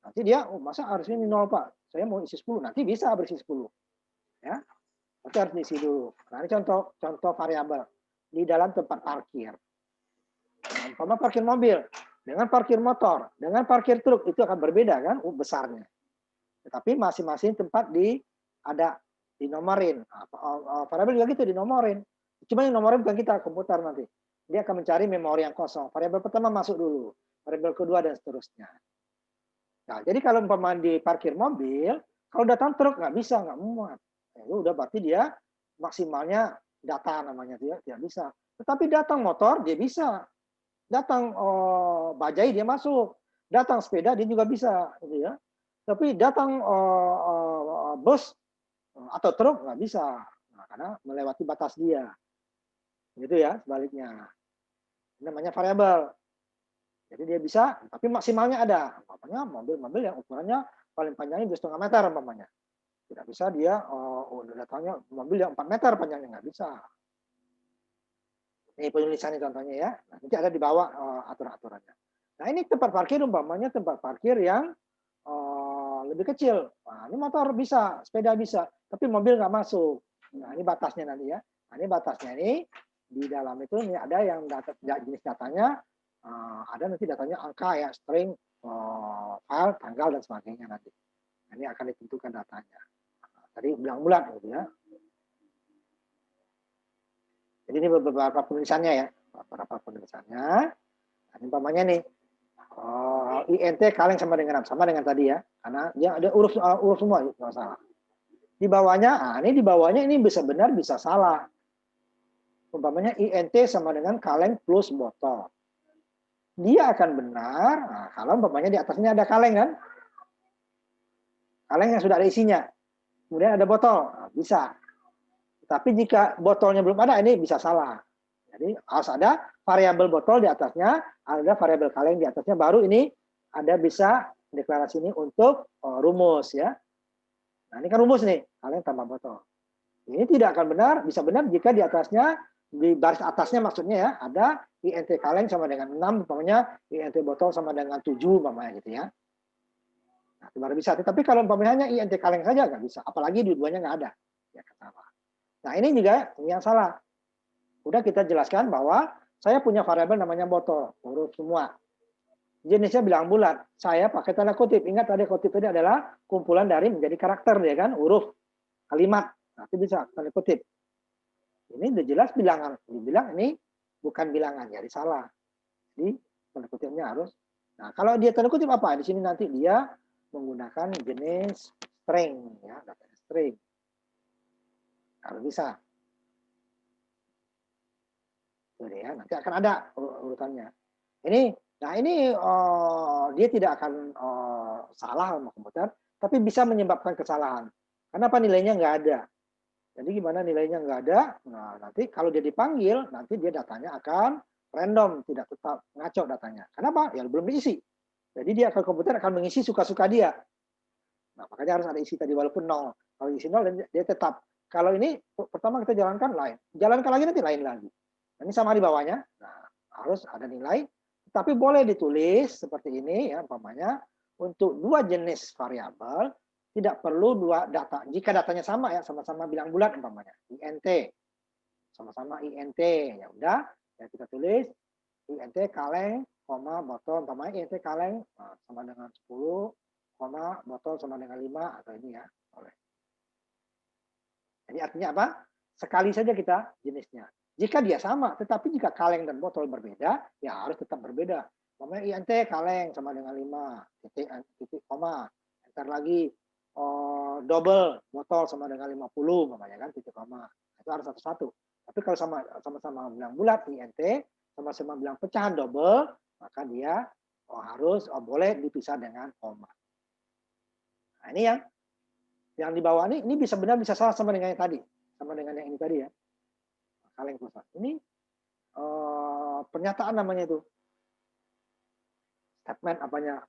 Nanti dia, masa harusnya ini 0 Pak? Saya mau isi 10, nanti bisa berisi 10. Ya. Nanti harus diisi dulu. Nah, ini contoh variabel di dalam tempat parkir. Nah, umpama parkir mobil dengan parkir motor, dengan parkir truk itu akan berbeda kan besarnya. Tetapi masing-masing tempat ada dinomorin. Variabel juga gitu dinomorin. Cuma yang nomorin bukan kita, komputer nanti. Dia akan mencari memori yang kosong. Variabel pertama masuk dulu, variabel kedua dan seterusnya. Nah, jadi kalau umpama di parkir mobil, kalau datang truk nggak bisa, nggak muat. Itu udah berarti dia maksimalnya data namanya dia tidak bisa. Tetapi datang motor dia bisa, datang bajai dia masuk, datang sepeda dia juga bisa, gitu ya. Tapi datang bus atau truk nggak bisa, nah, karena melewati batas dia, gitu ya sebaliknya. Ini namanya variabel. Jadi dia bisa, tapi maksimalnya ada. Umpamanya mobil-mobil yang ukurannya paling panjangnya 2,5 meter umpamanya. Tidak bisa dia datangnya mobil yang 4 meter panjangnya, nggak bisa. Ini penulisannya contohnya ya. Nah, nanti ada di bawah aturan-aturannya. Nah ini tempat parkir umpamanya tempat parkir yang lebih kecil. Nah, ini motor bisa, sepeda bisa, tapi mobil nggak masuk. Nah ini batasnya nanti ya. Nah, ini batasnya ini di dalam itu ini ada yang jenis datanya. Ada nanti datanya angka ya, string, file, tanggal dan sebagainya nanti. Ini akan ditentukan datanya. Tadi bilang bulat gitu ya. Jadi ini beberapa penulisannya ya, beberapa penulisannya. Nah, ini umpamanya nih, INT kaleng sama dengan tadi ya, karena dia ada uruf semua, nggak salah. Di bawahnya, ini di bawahnya ini bisa benar bisa salah. Umpamanya INT sama dengan kaleng plus botol. Dia akan benar kalau umpamanya di atasnya ada kaleng kan, kaleng yang sudah ada isinya, kemudian ada botol, bisa. Tapi jika botolnya belum ada, ini bisa salah. Jadi harus ada variabel botol di atasnya, ada variabel kaleng di atasnya, baru ini ada bisa deklarasi ini untuk rumus ya. Nah ini kan rumus nih, kaleng tambah botol. Ini tidak akan benar, bisa benar jika di atasnya, di baris atasnya maksudnya ya, ada INT kaleng sama dengan 6, umpamanya INT botol sama dengan 7, umpamanya gitu ya. Nah, itu baru bisa. Tapi kalau umpamanya hanya INT kaleng saja nggak bisa, apalagi dua-duanya nggak ada. Ya, sama. Nah ini juga yang salah. Udah kita jelaskan bahwa saya punya variabel namanya botol, huruf semua. Jenisnya bilang bulat. Saya pakai tanda kutip. Ingat tanda kutip ini adalah kumpulan dari menjadi karakter ya kan, huruf, kalimat. Nanti bisa tanda kutip. Ini udah jelas bilangan. Dibilang ini bukan bilangan, jadi salah. Jadi tanda kutipnya harus. Nah kalau dia tanda kutip apa? Di sini nanti dia menggunakan jenis string ya, datanya string. Harus bisa. Tuh ya, nanti akan ada urutannya. Ini, nah ini dia tidak akan salah sama komputer, tapi bisa menyebabkan kesalahan. Kenapa nilainya nggak ada? Jadi gimana nilainya nggak ada? Nah nanti kalau dia dipanggil, nanti dia datanya akan random, tidak tetap ngaco datanya. Kenapa? Ya belum diisi. Jadi dia akan komputer akan mengisi suka-suka dia. Nah makanya harus ada isi tadi walaupun 0. Kalau isi 0 dia tetap. Kalau ini pertama kita jalankan lain, jalankan lagi nanti lain lagi. Ini sama di bawahnya. Nah harus ada nilai. Tapi boleh ditulis seperti ini ya, umpamanya untuk dua jenis variabel tidak perlu dua data. Jika datanya sama ya, sama-sama bilang bulat umpamanya, INT. Sama-sama INT. Ya udah, ya kita tulis INT kaleng, koma botol umpamanya INT kaleng sama dengan 10, koma botol sama dengan 5 atau ini ya, boleh. Jadi artinya apa? Sekali saja kita jenisnya. Jika dia sama, tetapi jika kaleng dan botol berbeda, ya harus tetap berbeda. Namanya INT kaleng sama dengan 5, titik koma. Entar lagi double botol sama dengan 50, namanya kan titik koma. Itu harus satu-satu. Tapi kalau sama-sama bilang bulat INT, sama-sama bilang pecahan double, maka dia harus boleh dipisah dengan koma. Nah ini yang di bawah ini bisa benar bisa salah sama dengan yang tadi, sama dengan yang ini tadi ya. Kaleng pulsa. Ini pernyataan namanya itu. Statement apanya?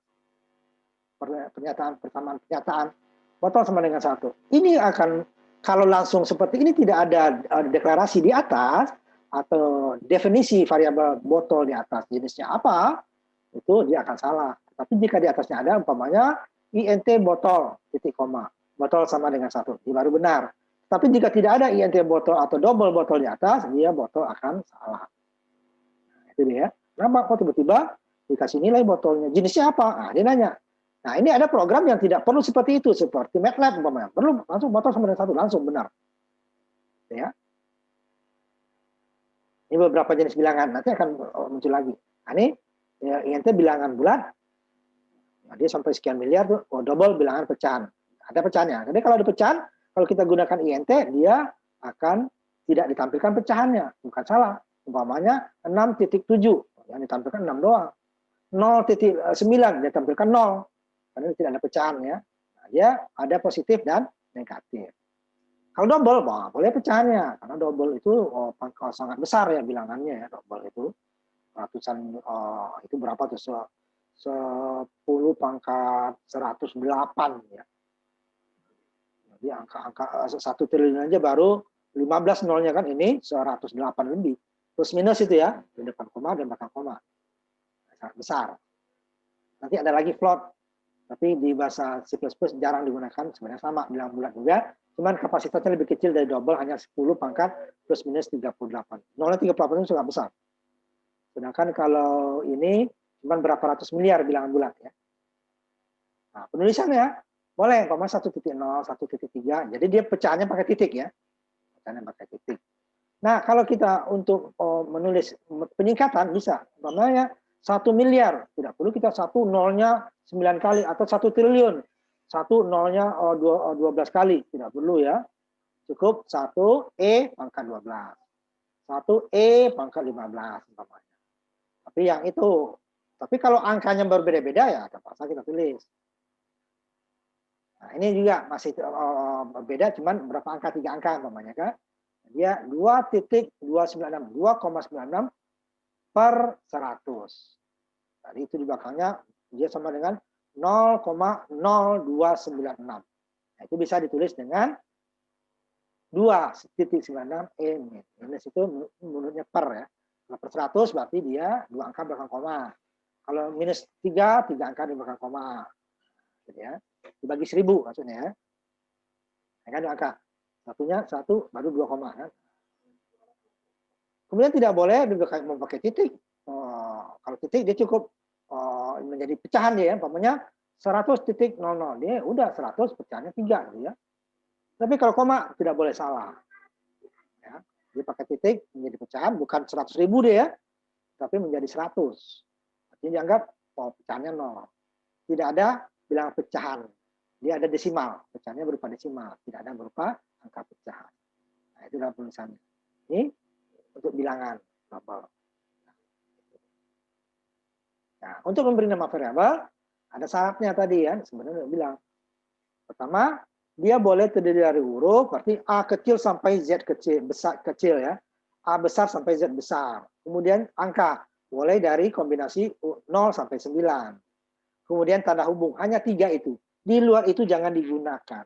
Pernyataan persamaan pernyataan. Botol sama dengan 1. Ini akan kalau langsung seperti ini tidak ada deklarasi di atas atau definisi variabel botol di atas jenisnya apa, itu dia akan salah. Tapi jika di atasnya ada umpamanya INT botol titik koma. Botol sama dengan 1. Ini baru benar. Tapi jika tidak ada INT botol atau double botol di atas, dia botol akan salah. Nah, itu dia. Kenapa kok tiba-tiba dikasih nilai botolnya? Jenisnya apa? Nah, dia nanya. Nah, ini ada program yang tidak perlu seperti itu, seperti MATLAB umpamanya. Perlu langsung botol sama dengan 1, langsung benar. Ya. Ini beberapa jenis bilangan, nanti akan muncul lagi. Nah, ini ya, INT bilangan bulat. Nah, dia sampai sekian miliar tuh, double bilangan pecahan. Ada pecahannya. Jadi kalau ada pecahan, Kalau kita gunakan INT, dia akan tidak ditampilkan pecahannya. Bukan salah. Umpamanya 6.7, yang ditampilkan 6 doang. 0.9, dia tampilkan 0. Karena tidak ada pecahannya. Nah, dia ada positif dan negatif. Kalau double, boleh pecahannya. Karena double itu sangat besar ya bilangannya ya. Double itu ratusan, itu berapa tuh? 10 pangkat 108 ya. Jadi angka 1 triliun aja baru 15 nolnya kan, ini 108 lebih. Plus minus itu ya, di depan koma dan belakang koma. Sangat besar. Nanti ada lagi float. Tapi di bahasa C++ jarang digunakan, sebenarnya sama bilang bulat juga. Cuman kapasitasnya lebih kecil dari double, hanya 10 pangkat plus minus 38. Nolnya 38 itu sangat besar. Sedangkan kalau ini cuman berapa ratus miliar bilangan bulat ya. Nah, penulisannya boleh, 1.0, 1.3. Jadi dia pecahannya pakai titik ya. Pecahannya pakai titik. Nah, kalau kita untuk menulis peningkatan bisa. Umpamanya 1 miliar. Tidak perlu kita 1 nolnya 9 kali atau 1 triliun. 1 nolnya 12 kali. Tidak perlu ya. Cukup 1 E pangkat 12. 1 E pangkat 15 umpamanya. Tapi yang itu. Tapi kalau angkanya berbeda-beda ya terpaksa kita tulis. Nah, ini juga masih berbeda, cuman berapa angka, 3 angka umpamanya kan. Dia 2.296, 2,96 per 100. Tadi itu di belakangnya dia sama dengan 0,0296. Nah, itu bisa ditulis dengan 2.96 E min. Minus itu menurutnya per ya. Kalau per 100 berarti dia 2 angka belakang koma. Kalau minus 3 angka di belakang koma. Gitu ya. Dibagi 1000 maksudnya ya. Ya kan 2 angka. Satunya 1 baru 2 koma kan. Kemudian tidak boleh memakai titik. Kalau titik dia cukup menjadi pecahan dia ya. Umpamanya 100.00. Dia udah 100 pecahannya 3 gitu ya. Tapi kalau koma tidak boleh salah. Ya. Dia pakai titik menjadi pecahan, bukan 100.000 dia ya. Tapi menjadi 100. Artinya dianggap pecahannya 0. Tidak ada bilangan pecahan. Dia ada desimal, pecahannya berupa desimal, tidak ada berupa angka pecahan. Nah, itu dalam penulisannya. Ini untuk bilangan double. Nah, untuk memberi nama variabel ada syaratnya tadi ya, sebenarnya bilang. Pertama, dia boleh terdiri dari huruf, berarti A kecil sampai Z kecil, besar kecil ya. A besar sampai Z besar. Kemudian angka, boleh dari kombinasi 0 sampai 9. Kemudian tanda hubung, hanya 3 itu. Di luar itu jangan digunakan.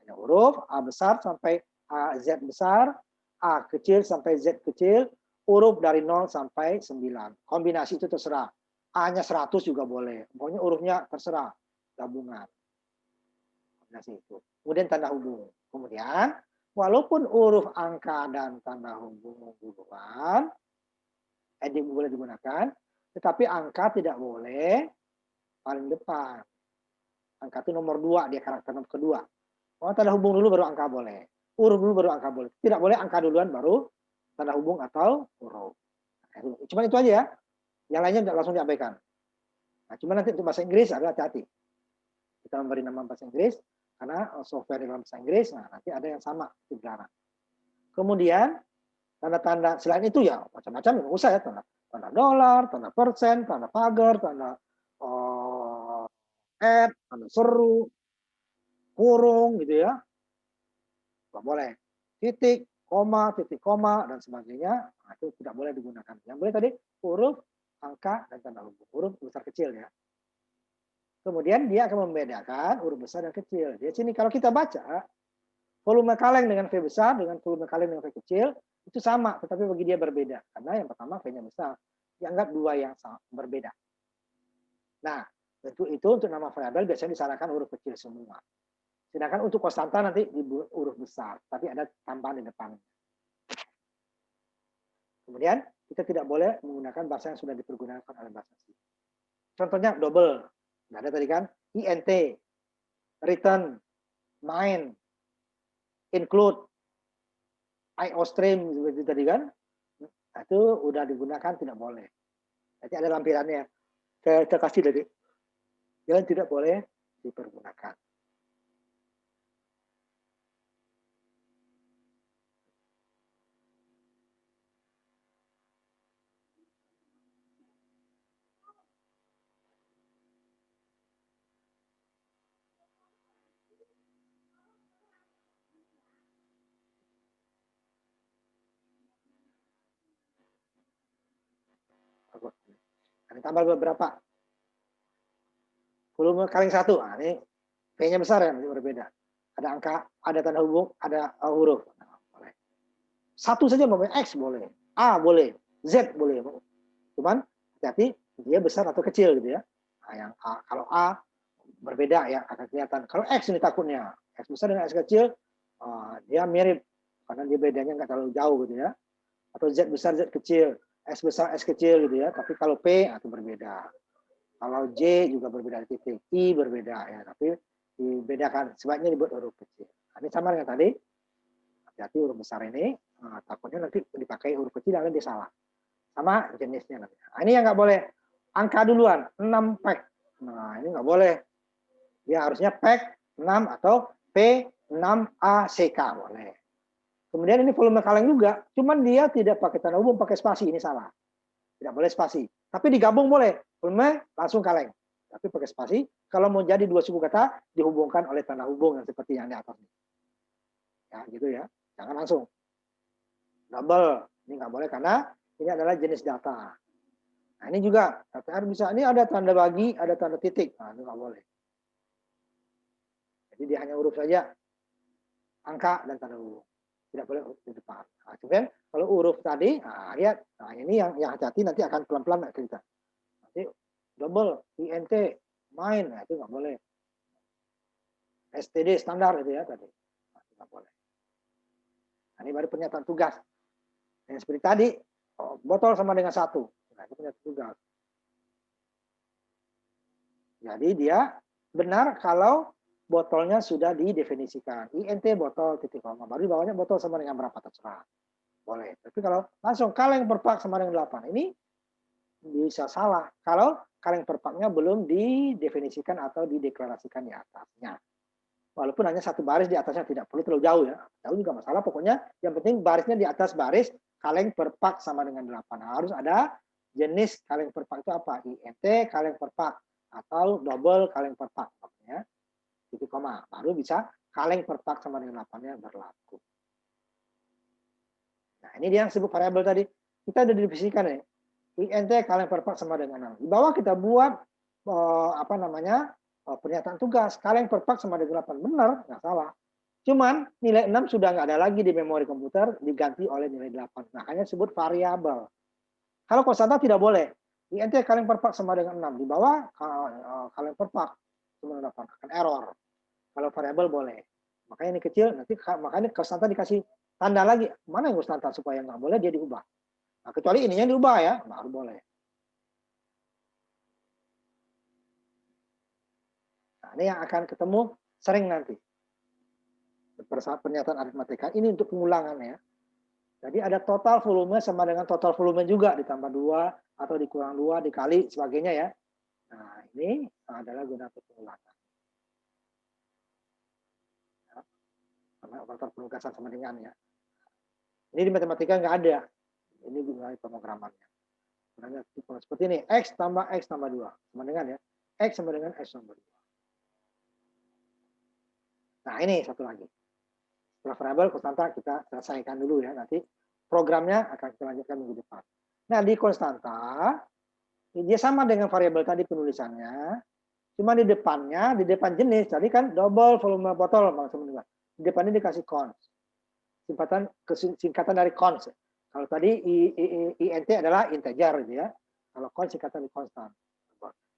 Hanya huruf A besar sampai A Z besar, A kecil sampai Z kecil, huruf dari 0 sampai 9. Kombinasi itu terserah. A-nya 100 juga boleh. Pokoknya hurufnya terserah. Gabungan. Kombinasi itu. Kemudian tanda hubung. Kemudian, walaupun huruf angka dan tanda hubung duluan, boleh digunakan, tetapi angka tidak boleh paling depan. Angka itu nomor 2, dia karakter nomor kedua. Tanda hubung dulu baru angka boleh. Huruf dulu baru angka boleh. Tidak boleh angka duluan baru tanda hubung atau huruf. Cuma itu aja ya. Yang lainnya langsung diabaikan. Nah, cuma nanti untuk bahasa Inggris ada hati-hati. Kita memberi nama bahasa Inggris karena software dalam bahasa Inggris, nah nanti ada yang sama itu dilarang. Kemudian tanda-tanda selain itu ya macam-macam, nggak usah ya, tanda dolar, tanda persen, tanda pagar, tanda tanda seru, kurung gitu ya. Nggak boleh. Titik, koma, dan sebagainya, nah, itu tidak boleh digunakan. Yang boleh tadi huruf, angka, dan tanda hubung. Huruf besar kecil ya. Kemudian dia akan membedakan huruf besar dan kecil. Di sini kalau kita baca, volume kaleng dengan V besar dengan volume kaleng dengan V kecil, itu sama, tetapi bagi dia berbeda. Karena yang pertama V-nya besar. Dianggap 2 yang sama, berbeda. Nah, itu untuk nama variabel biasanya disarankan huruf kecil semua. Sedangkan untuk konstanta nanti di huruf besar, tapi ada tambahan di depan. Kemudian kita tidak boleh menggunakan bahasa yang sudah dipergunakan oleh bahasa C. Contohnya double. Nah, ada tadi kan INT, return, main, include, IOStream seperti tadi kan. Nah, itu udah digunakan tidak boleh. Nanti ada lampirannya. Saya kasih tadi. Yang tidak boleh dipergunakan. tambah berapa? Volume kali 1. Nah, ini P-nya besar ya, nanti berbeda. Ada angka, ada tanda hubung, ada huruf. Nah, boleh. Satu saja mau X boleh, A boleh, Z boleh. Cuman hati-hati dia besar atau kecil gitu ya. Nah, yang A, kalau A berbeda ya akan kelihatan. Kalau X ini takutnya, X besar dengan X kecil, dia mirip karena dia bedanya nggak terlalu jauh gitu ya. Atau Z besar Z kecil, S besar S kecil gitu ya. Tapi kalau P itu berbeda. Kalau J juga berbeda titik, I berbeda ya, tapi dibedakan sebabnya dibuat huruf kecil. Nah, ini sama dengan tadi. Hati-hati huruf besar ini, takutnya nanti dipakai huruf kecil dan dia salah. Sama jenisnya nanti. Nah, ini yang nggak boleh. Angka duluan, 6 pack. Nah, ini nggak boleh. Dia harusnya pack 6 atau P6ACK boleh. Kemudian ini volume kaleng juga, cuman dia tidak pakai tanda hubung, pakai spasi, ini salah. Tidak boleh spasi. Tapi digabung boleh, volume langsung kaleng. Tapi pakai spasi, kalau mau jadi dua suku kata, dihubungkan oleh tanda hubung yang seperti yang di atas. Ya, gitu ya. Jangan langsung. Double, ini nggak boleh karena ini adalah jenis data. Nah, ini juga, KPR bisa, ini ada tanda bagi, ada tanda titik. Nah, itu nggak boleh. Jadi dia hanya huruf saja, angka dan tanda hubung. Tidak boleh huruf di depan. Nah, kemudian kalau huruf tadi, lihat, nah ini yang hati-hati nanti akan pelan-pelan kita. Nanti double, INT, main, nah itu nggak boleh. STD standar itu ya tadi, nah, itu nggak boleh. Nah, ini baru pernyataan tugas. Yang seperti tadi, botol sama dengan 1. Nah, itu pernyataan tugas. Jadi dia benar kalau botolnya sudah didefinisikan. INT botol titik koma. Baru di bawahnya botol sama dengan berapa terserah. Boleh. Tapi kalau langsung kaleng per pak sama dengan 8. Ini bisa salah. Kalau kaleng per paknya belum didefinisikan atau dideklarasikan di atasnya. Walaupun hanya satu baris di atasnya, tidak perlu terlalu jauh ya. Jauh juga masalah. Pokoknya yang penting barisnya di atas baris kaleng per pak sama dengan 8. Harus ada jenis kaleng per pak itu apa? INT kaleng per pak atau double kaleng per pak. Ya. Titik koma. Baru bisa kaleng per pak sama dengan 8-nya berlaku. Nah, ini dia yang disebut variabel tadi. Kita sudah didefinisikan ya. INT kaleng per pak sama dengan 6. Di bawah kita buat pernyataan tugas. Kaleng per pak sama dengan 8. Benar, nggak salah. Cuman nilai 6 sudah nggak ada lagi di memori komputer, diganti oleh nilai 8. Makanya disebut variabel. Kalau konstanta tidak boleh. INT kaleng per pak sama dengan 6. Di bawah kaleng per pak sama dengan 8. Akan error. Kalau variabel boleh. Makanya ini kecil, nanti makanya konstanta dikasih tanda lagi. Mana yang konstanta supaya nggak boleh dia diubah. Nah, kecuali ininya diubah ya, baru boleh. Nah, ini yang akan ketemu sering nanti. Pernyataan aritmatika ini untuk pengulangan ya. Jadi ada total volume sama dengan total volume juga ditambah 2 atau dikurang 2 dikali sebagainya ya. Nah, ini adalah guna pengulangan. Ya. Sama operator penugasan sama dengan ya. Ini di matematika nggak ada. Ini gunanya pemrogramannya. Seperti ini, X tambah 2. Sama dengan ya. X sama dengan X tambah 2. Nah, ini satu lagi. Setelah variabel konstanta kita selesaikan dulu ya. Nanti programnya akan kita lanjutkan minggu depan. Nah, di konstanta, dia sama dengan variabel tadi penulisannya. Cuma di depannya, di depan jenis, tadi kan double volume botol. Di depannya dikasih cons. Singkatan dari cons. Kalau tadi INT adalah integer gitu ya. Kalau cons singkatan dari konstan.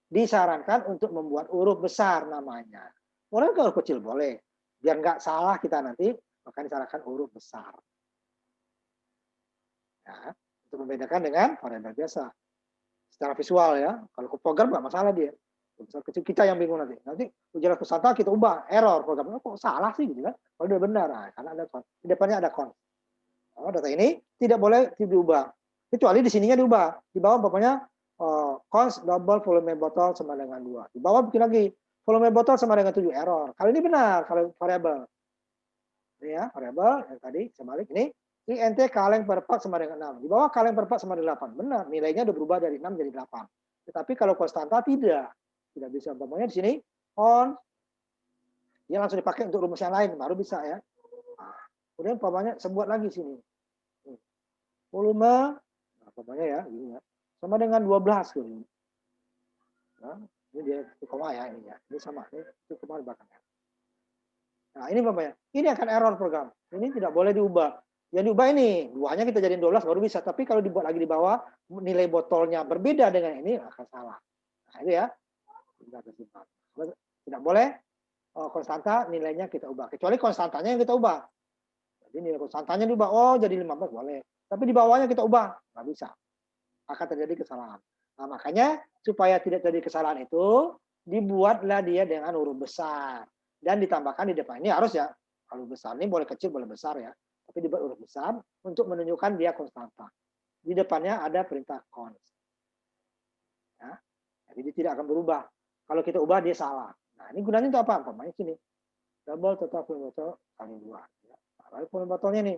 Disarankan untuk membuat huruf besar namanya. Boleh kalau kecil boleh. Biar nggak salah kita nanti, maka disarankan huruf besar. Ya, untuk membedakan dengan variabel biasa. Secara visual ya. Kalau ke program nggak masalah dia. Besar kecil kita yang bingung nanti. Nanti ujian konstanta kita ubah error programnya kok salah sih gitu kan. Kalau udah benar, nah, karena ada cons. Di depannya ada cons. Oh, data ini tidak boleh diubah. Kecuali di sininya diubah. Di bawah pokoknya cons double volume botol sama dengan 2. Di bawah bikin lagi volume botol sama dengan 7 error. Kali ini benar kalau variabel. Ini ya, variabel yang tadi sebalik ini INT kaleng per pak sama dengan 6. Di bawah kaleng per pak sama dengan 8. Benar, nilainya udah berubah dari 6 jadi 8. Tetapi kalau konstanta tidak bisa. Umpamanya di sini on dia langsung dipakai untuk rumus yang lain baru bisa ya. Nah, kemudian umpamanya sebuat lagi sini. Volume, nah, umpamanya ya, gini ya, sama dengan 12 gitu. Nah, ini dia 1, ya ini ya. Ini sama, ini 1, di belakangnya. Nah, ini Bapaknya. Ini akan error program. Ini tidak boleh diubah. Yang diubah ini, 2-nya kita jadiin 12 baru bisa. Tapi kalau dibuat lagi di bawah, nilai botolnya berbeda dengan ini, akan salah. Nah, itu ya. Tidak boleh konstanta nilainya kita ubah. Kecuali konstantanya yang kita ubah. Jadi nilai konstantanya diubah, oh jadi 15 boleh. Tapi di bawahnya kita ubah, nggak bisa. Akan terjadi kesalahan. Nah, makanya supaya tidak terjadi kesalahan itu, dibuatlah dia dengan huruf besar. Dan ditambahkan di depan. Ini harus ya, kalau besar ini boleh kecil, boleh besar ya. Tapi dibuat huruf besar untuk menunjukkan dia konstanta. Di depannya ada perintah const. Ya. Jadi dia tidak akan berubah. Kalau kita ubah, dia salah. Nah, ini gunanya untuk apa? Umpamanya sini. Double total volume botol kali 2. Ya. Nah, lalu volume botolnya nih.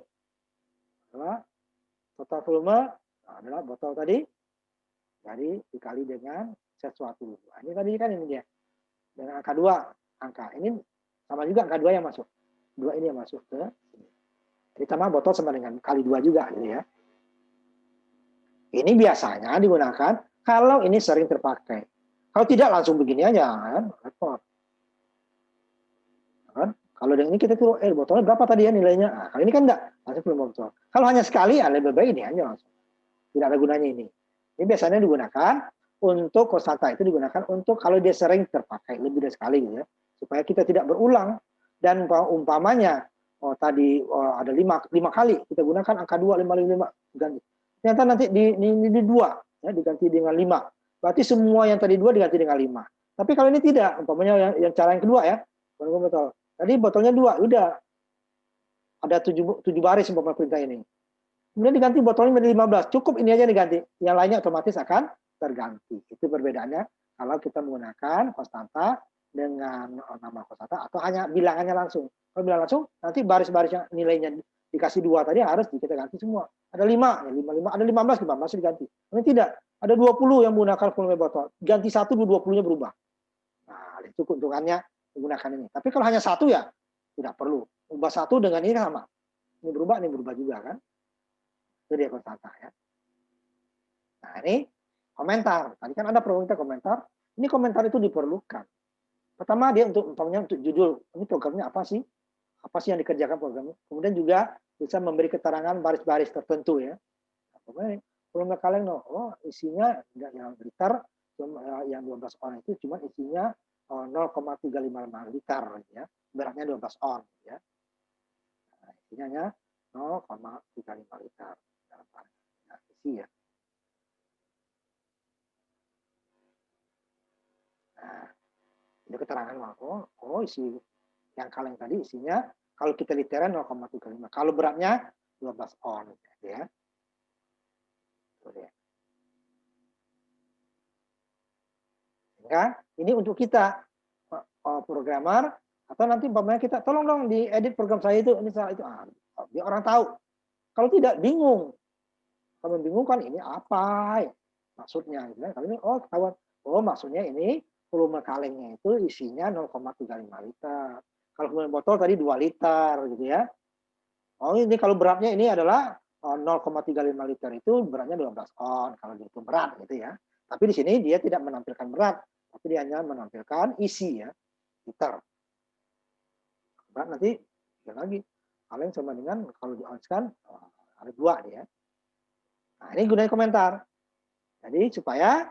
Adalah total volume adalah botol tadi. Jadi dikali dengan sesuatu. Nah, ini tadi kan ini dia. Dengan angka 2. Angka ini sama juga angka 2 yang masuk. 2 ini yang masuk ke sini. Ditambah botol sama dengan kali 2 juga. Gitu ya. Ini biasanya digunakan kalau ini sering terpakai. Kalau tidak langsung begini aja kan, repot. Kan? Kalau dengan ini kita tuh, botolnya berapa tadi ya nilainya? Nah, kalau ini kan enggak, langsung belum botol. Kalau hanya sekali, lebih baik ini aja langsung. Tidak ada gunanya ini. Ini biasanya digunakan untuk konstanta itu digunakan untuk kalau dia sering terpakai lebih dari sekali gitu ya. Supaya kita tidak berulang dan umpamanya tadi ada 5 kali kita gunakan angka 2 5 ganti. Ternyata nanti di 2 ya diganti dengan 5. Berarti semua yang tadi 2 diganti dengan 5. Tapi kalau ini tidak, umpamanya yang cara yang kedua ya. Botol. Tadi botolnya 2, udah ada 7 baris umpama perintah ini. Kemudian diganti botolnya menjadi 15. Cukup ini aja diganti. Yang lainnya otomatis akan terganti. Itu perbedaannya kalau kita menggunakan konstanta dengan nama konstanta atau hanya bilangannya langsung. Kalau bilang langsung, nanti baris-baris yang nilainya dikasih 2 tadi harus kita ganti semua. Ada 5, ya 5, ada 15 diganti. Ini tidak. Ada 20 yang menggunakan volume botol. Ganti 1, 20-nya berubah. Nah, itu keuntungannya menggunakan ini. Tapi kalau hanya 1 ya tidak perlu. Ubah 1 dengan ini sama. Ini berubah juga kan. Itu dia konstanta ya. Nah, ini komentar. Tadi kan ada permintaan komentar. Ini komentar itu diperlukan. Pertama dia untuk judul. Ini programnya apa sih? Apa sih yang dikerjakan programnya? Kemudian juga bisa memberi keterangan baris-baris tertentu ya. Volume kaleng isinya yang liter yang 12 on itu cuma isinya 0,355 liter ya. Beratnya 12 on ya. Nah, isinya 0,35 liter. Nah, isi ya. Nah, itu keterangan isi yang kaleng tadi isinya kalau kita literan 0,35. Kalau beratnya 12 on ya. Ya, ini untuk kita programmer atau nanti umpamanya kita tolong dong diedit program saya itu ini salah itu biar orang tahu. Kalau tidak bingung. Kalau bingung kan ini apa ya? Maksudnya gitu kan. Kalau ini ketahuan. Maksudnya ini volume kalengnya itu isinya 0,35 liter. Kalau volume botol tadi 2 liter gitu ya. Ini kalau beratnya ini adalah 0,35 liter itu beratnya 12 on kalau itu berat gitu ya. Tapi di sini dia tidak menampilkan berat, tapi dia hanya menampilkan isi ya, liter. Berat nanti lagi kaleng sama dengan kalau di-on-kan ada 2 dia. Nah, ini gunanya komentar. Jadi supaya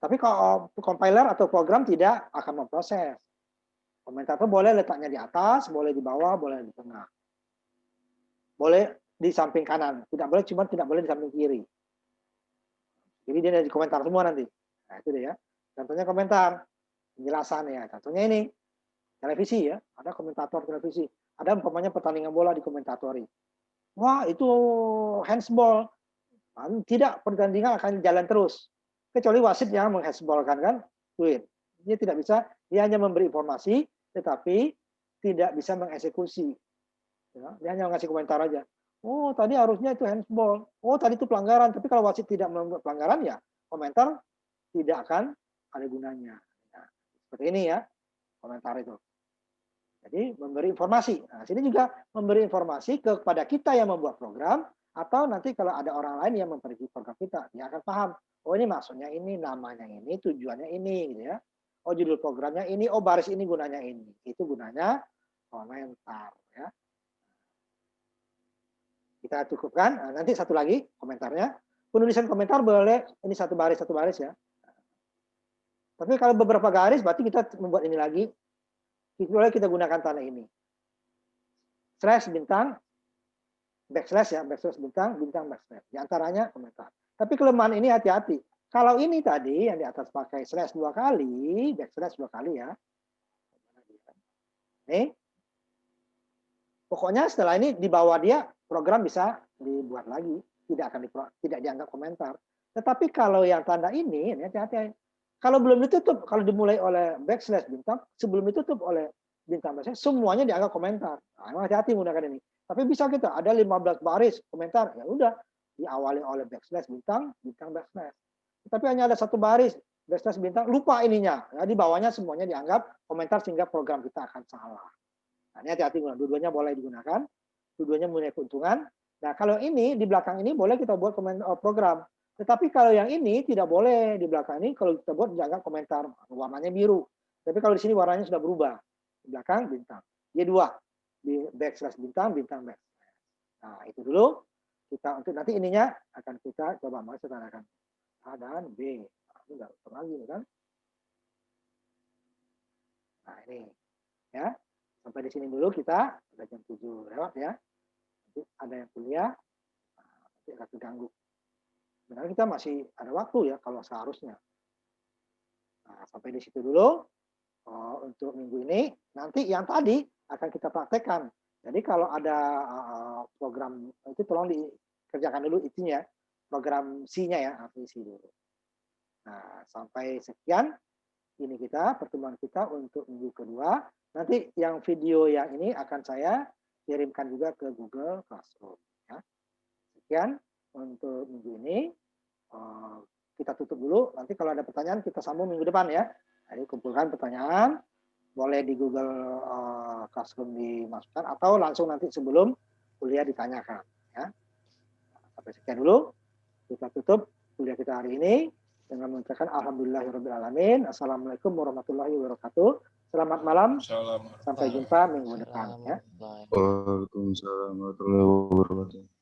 tapi kalau compiler atau program tidak akan memproses. Komentar itu boleh letaknya di atas, boleh di bawah, boleh di tengah. Boleh di samping kanan, tidak boleh di samping kiri. Jadi dia di komentar semua nanti. Nah, itu dia ya. Contohnya komentar, penjelasan ya. Contohnya ini, televisi ya. Ada komentator televisi. Ada umpamanya pertandingan bola di komentatori. Wah, itu handsball. Tidak, pertandingan akan jalan terus. Kecuali wasit yang menghandsballkan kan, dia tidak bisa, dia hanya memberi informasi, tetapi tidak bisa mengeksekusi. Ya, dia hanya ngasih komentar aja. Tadi harusnya itu handsball. Tadi itu pelanggaran. Tapi kalau wasit tidak membuat pelanggaran ya komentar tidak akan ada gunanya. Nah, seperti ini ya komentar itu. Jadi memberi informasi. Nah, sini juga memberi informasi kepada kita yang membuat program atau nanti kalau ada orang lain yang memperbaiki program kita, dia akan paham. ini maksudnya ini, namanya ini, tujuannya ini, gitu ya. Oh, judul programnya ini, oh baris ini gunanya ini. Itu gunanya komentar, ya. Kita cukupkan. Nah, nanti satu lagi komentarnya. Penulisan komentar boleh ini satu baris ya. Tapi kalau beberapa garis, berarti kita membuat ini lagi. Boleh kita gunakan tanda ini. Slash bintang, backslash ya, backslash bintang, bintang backslash. Di antaranya komentar. Tapi kelemahan ini hati-hati. Kalau ini tadi yang di atas pakai slash 2 kali, backslash 2 kali ya. Nih. Pokoknya setelah ini di bawah dia program bisa dibuat lagi, tidak dianggap komentar. Tetapi kalau yang tanda ini hati-hati. Kalau belum ditutup, kalau dimulai oleh backslash bintang, sebelum ditutup oleh bintang backslash, semuanya dianggap komentar. Nah, hati-hati menggunakan ini. Tapi bisa kita ada 15 baris komentar, ya udah diawali oleh backslash bintang, bintang backslash. Tapi hanya ada satu baris backslash bintang, lupa ininya. Ya, di bawahnya semuanya dianggap komentar sehingga program kita akan salah. Nah, ini hati-hati, dua-duanya boleh digunakan, dua-duanya mempunyai keuntungan. Nah, kalau ini di belakang ini boleh kita buat program. Tetapi kalau yang ini tidak boleh di belakang ini, kalau kita buat dianggap komentar, warnanya biru. Tapi kalau di sini warnanya sudah berubah. Di belakang bintang. Y2, di backslash bintang, bintang backslash. Nah, itu dulu. Kita untuk nanti ininya akan kita coba tanda A dan B. Nah, ini enggak lagi kan? Nah, ini ya. Sampai di sini dulu kita, udah jam 7 lewat ya. Nanti ada yang kuliah, nanti akan terganggu. Sebenarnya kita masih ada waktu ya kalau seharusnya. Nah, sampai di situ dulu untuk minggu ini. Nanti yang tadi akan kita praktekkan. Jadi kalau ada program itu tolong dikerjakan dulu itunya, program C-nya ya, C dulu. Nah, sampai sekian ini pertemuan kita untuk minggu kedua. Nanti yang video yang ini akan saya kirimkan juga ke Google Classroom. Ya. Sekian untuk minggu ini. Kita tutup dulu. Nanti kalau ada pertanyaan kita sambung minggu depan ya. Jadi kumpulkan pertanyaan. Boleh di Google Classroom dimasukkan atau langsung nanti sebelum kuliah ditanyakan. Ya. Sampai sekian dulu. Kita tutup kuliah kita hari ini dengan mengucapkan alhamdulillahirobbilalamin. Assalamualaikum warahmatullahi wabarakatuh. Selamat malam. Sampai jumpa minggu depan. Ya. Waalaikumsalam warahmatullahi wabarakatuh.